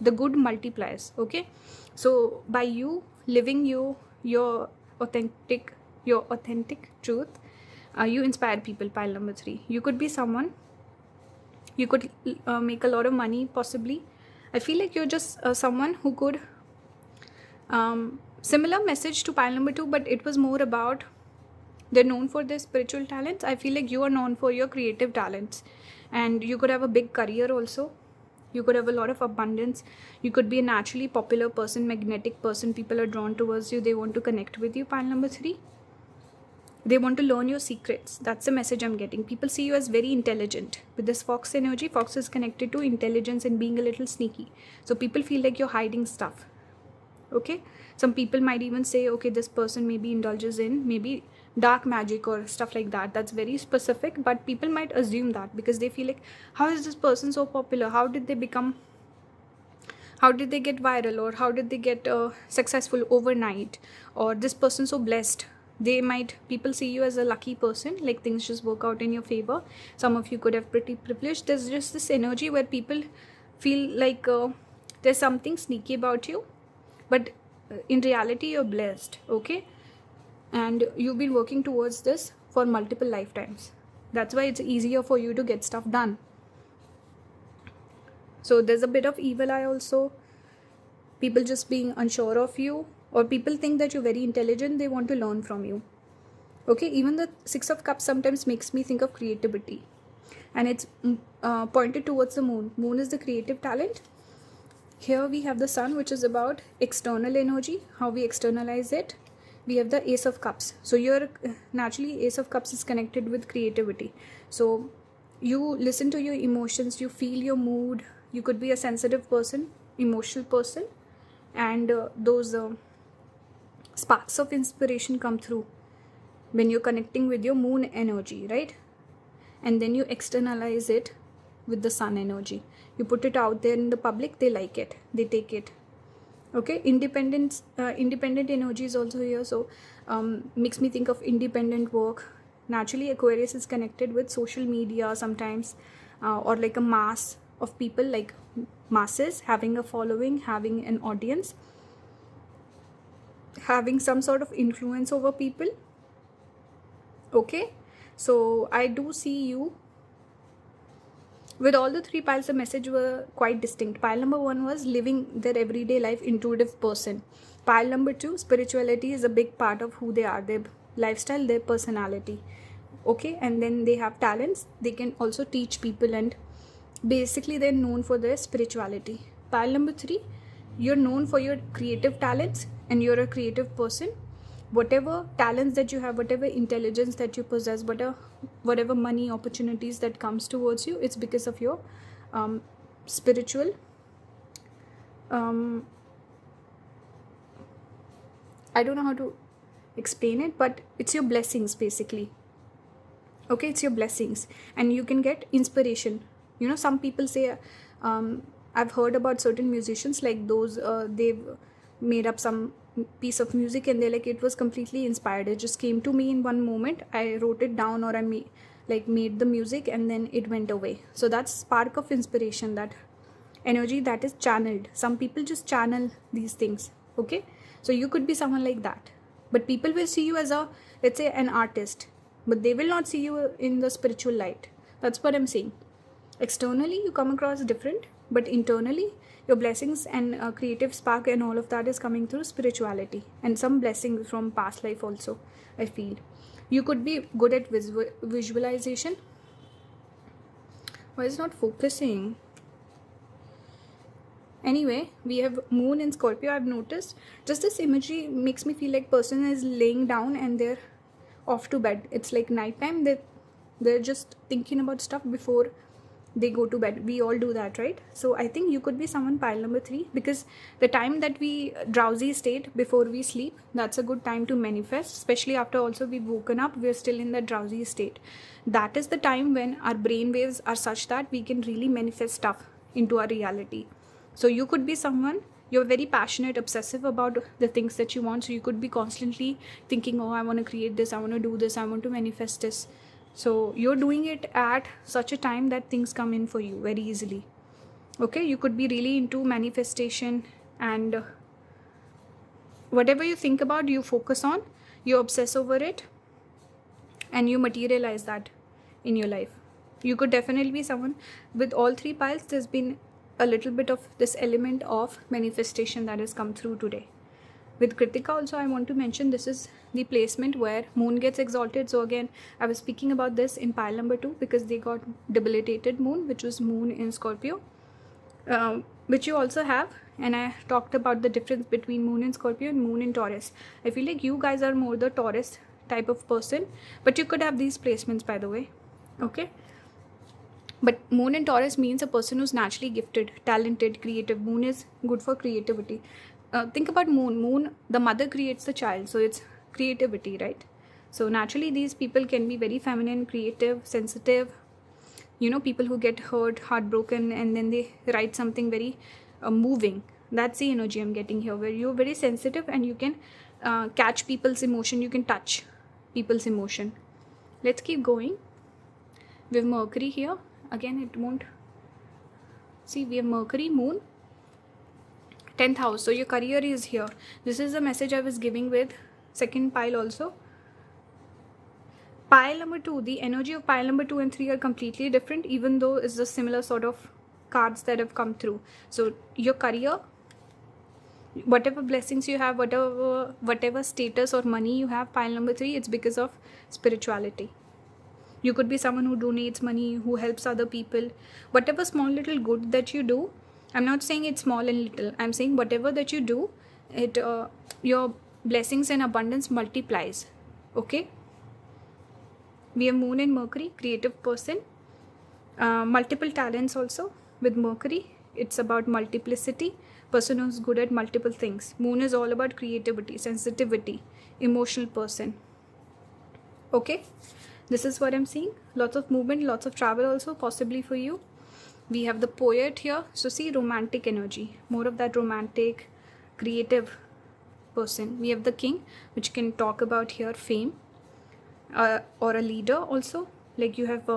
The good multiplies. Okay, so by you living your authentic truth, you inspire people. Pile number 3, you could be someone, you could make a lot of money possibly. I feel like you're just someone who could similar message to pile number 2, but it was more about they're known for their spiritual talents. I feel like you are known for your creative talents, and you could have a big career also. You could have a lot of abundance. You could be a naturally popular person, magnetic person. People are drawn towards you. They want to connect with you. Pile number 3, they want to learn your secrets. That's the message I'm getting. People see you as very intelligent. With this fox energy, fox is connected to intelligence and being a little sneaky. So people feel like you're hiding stuff. Okay, some people might even say, okay, this person maybe indulges in maybe dark magic or stuff like that. That's very specific, but people might assume that because they feel like, how is this person so popular? How did how did they get viral, or how did they get successful overnight, or this person so blessed. People see you as a lucky person, like things just work out in your favor. Some of you could have pretty privileged. There's just this energy where people feel like there's something sneaky about you, but in reality you're blessed. Okay, and you've been working towards this for multiple lifetimes. That's why it's easier for you to get stuff done. So there's a bit of evil eye also, people just being unsure of you, or people think that you're very intelligent, they want to learn from you. Okay, even the Six of Cups sometimes makes me think of creativity, and it's pointed towards the moon. Moon is the creative talent. Here we have the sun, which is about external energy, how we externalize it. We have the Ace of Cups. So you're naturally, Ace of Cups is connected with creativity. So you listen to your emotions, you feel your mood. You could be a sensitive person, emotional person, and those sparks of inspiration come through when you're connecting with your moon energy, right? And then you externalize it with the sun energy. You put it out there in the public, they like it, they take it. Okay, independent energy is also here. So makes me think of independent work. Naturally, Aquarius is connected with social media sometimes, or like a mass of people, like masses, having a following, having an audience, having some sort of influence over people. Okay, so I do see you with all the three piles. The message were quite distinct. Pile number 1 was living their everyday life, intuitive person. Pile number 2, spirituality is a big part of who they are, their lifestyle, their personality. Okay, and then they have talents, they can also teach people, and basically they're known for their spirituality. Pile number 3, you're known for your creative talents, and you're a creative person. Whatever talents that you have, whatever intelligence that you possess, whatever money opportunities that comes towards you, it's because of your spiritual I don't know how to explain it, but it's your blessings basically. Okay, it's your blessings, and you can get inspiration. You know, some people say, I've heard about certain musicians, like those they've made up some piece of music, and they're like, it was completely inspired, it just came to me in one moment, I wrote it down, or I made the music, and then it went away. So that's spark of inspiration, that energy that is channeled. Some people just channel these things. Okay, so you could be someone like that, but people will see you as a, let's say, an artist, but they will not see you in the spiritual light. That's what I'm saying. Externally you come across different, but internally your blessings and creative spark and all of that is coming through spirituality, and some blessings from past life also, I feel. You could be good at visualization. Why is it not focusing? Anyway, we have moon in Scorpio. I've noticed just this imagery makes me feel like person is laying down and they're off to bed. It's like nighttime, they're just thinking about stuff before they go to bed. We all do that, right? So I think you could be someone pile number 3, because the time that we drowsy state before we sleep, that's a good time to manifest, especially after also we've woken up, we're still in that drowsy state. That is the time when our brain waves are such that we can really manifest stuff into our reality. So you could be someone, you're very passionate, obsessive about the things that you want. So you could be constantly thinking, oh, I want to create this, I want to do this, I want to manifest this. So you're doing it at such a time that things come in for you very easily. Okay, you could be really into manifestation, and whatever you think about, you focus on, you obsess over it, and you materialize that in your life. You could definitely be someone with all 3 piles. There's been a little bit of this element of manifestation that has come through today. With Kritika also, I want to mention, this is the placement where moon gets exalted. So again, I was speaking about this in pile number 2, because they got debilitated moon, which was moon in Scorpio, which you also have. And I talked about the difference between moon in Scorpio and moon in Taurus. I feel like you guys are more the Taurus type of person, but you could have these placements, by the way. Okay, but moon in Taurus means a person who's naturally gifted, talented, creative. Moon is good for creativity. Think about moon, the mother creates the child, so it's creativity, right? So naturally these people can be very feminine, creative, sensitive. You know, people who get hurt, heartbroken, and then they write something very moving, That's the energy I'm getting here, where you're very sensitive and you can catch people's emotion, you can touch people's emotion. Let's keep going. We have Mercury here. Again, it won't. See, we have Mercury, Moon, 10th house. So your career is here. This is the message I was giving with second pile also. Pile number 2, the energy of pile number 2 and 3 are completely different, even though it's the similar sort of cards that have come through. So your career, whatever blessings you have, whatever status or money you have, pile number 3, it's because of spirituality. You could be someone who donates money, who helps other people. Whatever small little good that you do, I'm not saying it's small and little, I'm saying whatever that you do, it your blessings and abundance multiplies. Okay, we have Moon and Mercury, creative person, multiple talents also with Mercury. It's about multiplicity, person who's good at multiple things. Moon is all about creativity, sensitivity, emotional person. Okay, this is what I'm seeing. Lots of movement, lots of travel also possibly for you. We have the poet here. So see, romantic energy, more of that romantic, creative person. We have the king, which can talk about here fame, or a leader also. Like you have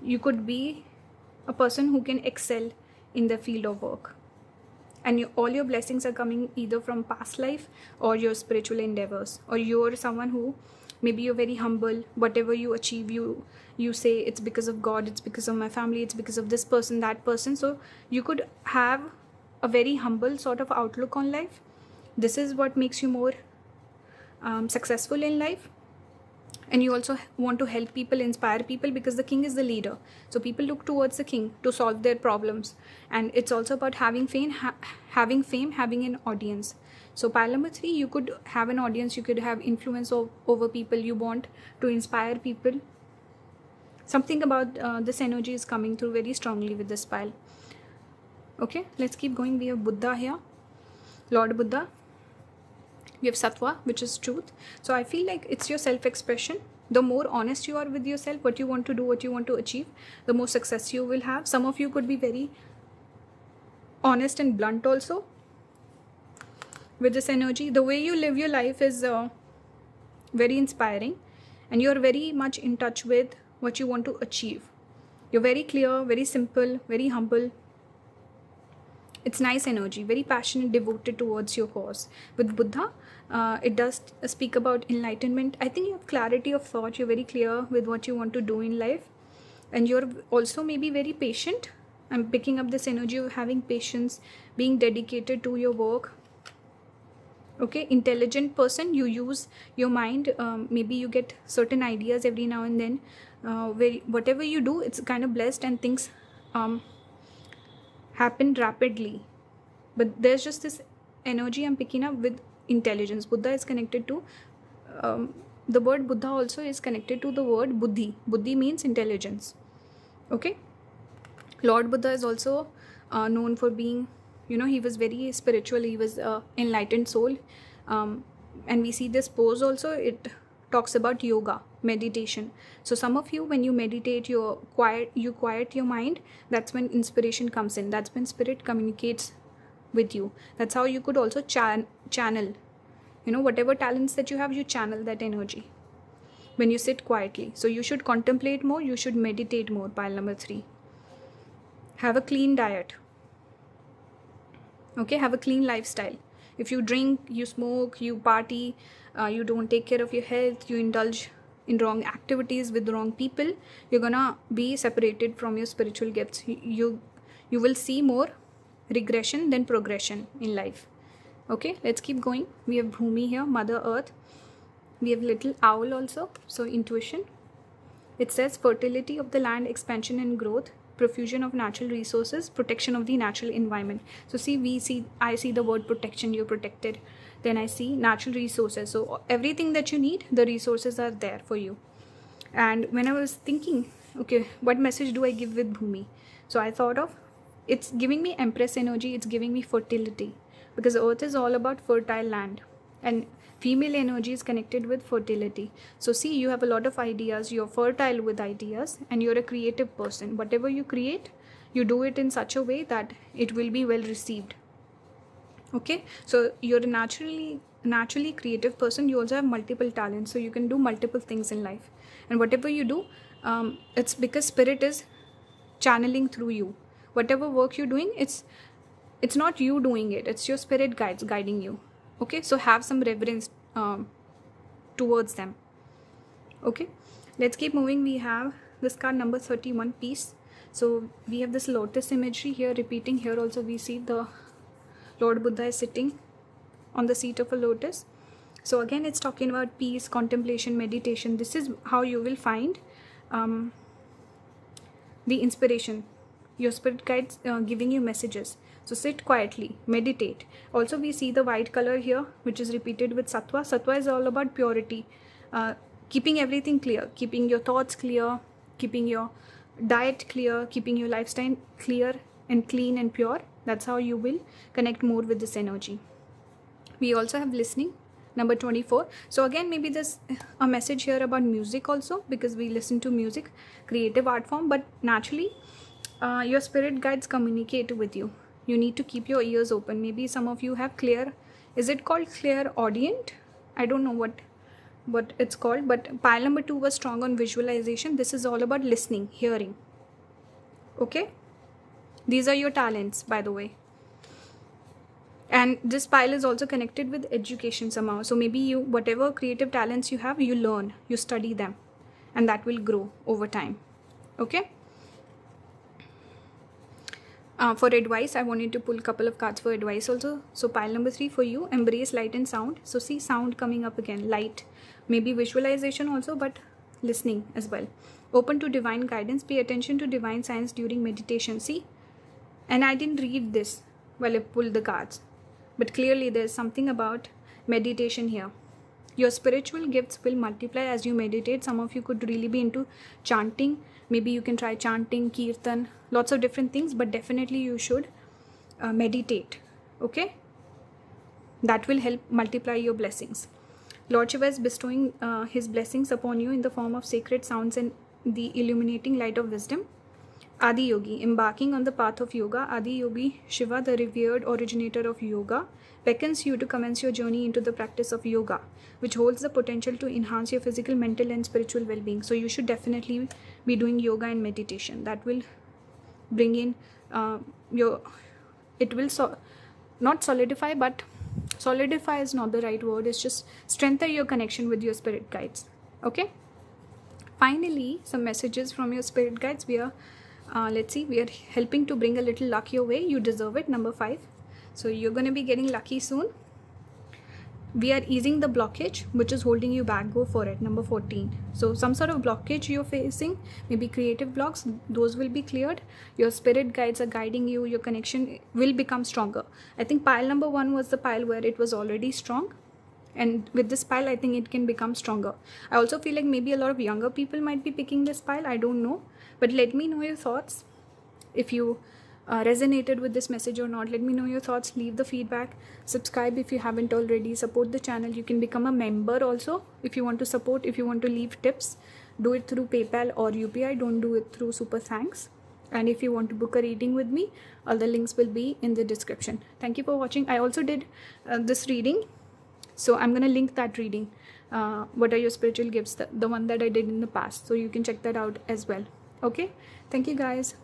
you could be a person who can excel in the field of work, and all your blessings are coming either from past life or your spiritual endeavors, or you're someone who maybe you're very humble. Whatever you achieve, you say it's because of God, it's because of my family, it's because of this person, that person. So you could have a very humble sort of outlook on life. This is what makes you more successful in life. And you also want to help people, inspire people, because the king is the leader. So people look towards the king to solve their problems. And it's also about having fame, having an audience. So pile number 3, you could have an audience, you could have influence over people, you want to inspire people. Something about this energy is coming through very strongly with this pile. Okay, let's keep going. We have Buddha here, Lord Buddha. We have Sattva, which is truth. So I feel like it's your self-expression. The more honest you are with yourself, what you want to do, what you want to achieve, the more success you will have. Some of you could be very honest and blunt also with this energy. The way you live your life is very inspiring, and you're very much in touch with what you want to achieve. You're very clear, very simple, very humble. It's nice energy, very passionate, devoted towards your cause. With Buddha, it does speak about enlightenment. I think you have clarity of thought. You're very clear with what you want to do in life. And you're also maybe very patient. I'm picking up this energy of having patience, being dedicated to your work. Okay, intelligent person. You use your mind. Maybe you get certain ideas every now and then. Whatever you do, it's kind of blessed, and things happen rapidly. But there's just this energy I'm picking up with intelligence. Buddha is connected to the word Buddha also is connected to the word Buddhi. Buddhi means intelligence. Okay, Lord Buddha is also known for being, he was very spiritual. He was enlightened soul, and we see this pose also. It talks about yoga, meditation. So some of you, when you meditate, you quiet your mind. That's when inspiration comes in. That's when spirit communicates with you. That's how you could also channel, whatever talents that you have, you channel that energy when you sit quietly. So you should contemplate more, you should meditate more. Pile number 3. Have a clean diet. Okay, have a clean lifestyle. If you drink, you smoke, you party, you don't take care of your health, you indulge in wrong activities with the wrong people, you're gonna be separated from your spiritual gifts. You will see more regression than progression in life. Okay, let's keep going. We have Bhumi here, Mother Earth. We have little owl also, so intuition. It says fertility of the land, expansion and growth, profusion of natural resources, protection of the natural environment. So I see the word protection, you're protected. Then I see natural resources. So everything that you need, the resources are there for you. And when I was thinking, okay, what message do I give with Bhumi? So I thought of, it's giving me Empress energy, it's giving me fertility, because Earth is all about fertile land, and female energy is connected with fertility. So see, you have a lot of ideas, you're fertile with ideas, and you're a creative person. Whatever you create, you do it in such a way that it will be well received. Okay, so you're a naturally creative person. You also have multiple talents, so you can do multiple things in life. And whatever you do, it's because spirit is channeling through you. Whatever work you're doing, it's not you doing it, it's your spirit guides guiding you. Okay, so have some reverence towards them. Okay, let's keep moving. We have this card number 31, peace. So we have this lotus imagery here repeating. Here also we see the Lord Buddha is sitting on the seat of a lotus. So again, it's talking about peace, contemplation, meditation. This is how you will find the inspiration, your spirit guides giving you messages. So sit quietly, meditate. Also we see the white color here, which is repeated with sattva. Sattva is all about purity, keeping everything clear, keeping your thoughts clear, keeping your diet clear, keeping your lifestyle clear and clean and pure. That's how you will connect more with this energy. We also have listening, number 24. So again, maybe there's a message here about music also, because we listen to music, creative art form, but naturally your spirit guides communicate with you. You need to keep your ears open. Maybe some of you have is it called clairaudient? I don't know what it's called, but pile number 2 was strong on visualization. This is all about listening, hearing. Okay, these are your talents, by the way. And this pile is also connected with education somehow. So maybe you, whatever creative talents you have, you learn, you study them, and that will grow over time. Okay. For advice, I wanted to pull a couple of cards for advice also. So pile number 3 for you, embrace light and sound. So see sound coming up again, light, maybe visualization also, but listening as well. Open to divine guidance, pay attention to divine signs during meditation. See, and I didn't read this while I pulled the cards, but clearly there's something about meditation here. Your spiritual gifts will multiply as you meditate. Some of you could really be into chanting. Maybe you can try chanting, kirtan, lots of different things, but definitely you should meditate. Okay, that will help multiply your blessings. Lord Shiva is bestowing his blessings upon you in the form of sacred sounds and the illuminating light of wisdom. Adi Yogi, embarking on the path of yoga. Adi Yogi Shiva, the revered originator of yoga, beckons you to commence your journey into the practice of yoga, which holds the potential to enhance your physical, mental and spiritual well-being. So you should definitely be doing yoga and meditation. That will bring in it will not solidify, but solidify is not the right word, it's just strengthen your connection with your spirit guides. Okay, finally some messages from your spirit guides. We are let's see, we are helping to bring a little luck your way. You deserve it, number 5. So you're going to be getting lucky soon. We are easing the blockage which is holding you back. Go for it, number 14. So some sort of blockage you're facing, maybe creative blocks, those will be cleared. Your spirit guides are guiding you. Your connection will become stronger. I think pile number 1 was the pile where it was already strong, and with this pile I think it can become stronger. I also feel like maybe a lot of younger people might be picking this pile. I don't know, but let me know your thoughts. If you resonated with this message or not, let me know your thoughts. Leave the feedback. Subscribe if you haven't already. Support the channel. You can become a member also if you want to support. If you want to leave tips, do it through PayPal or UPI. Don't do it through Super Thanks. And if you want to book a reading with me, all the links will be in the description. Thank you for watching. I also did this reading, so I'm going to link that reading. What are your spiritual gifts? The one that I did in the past. So you can check that out as well. Okay. Thank you guys.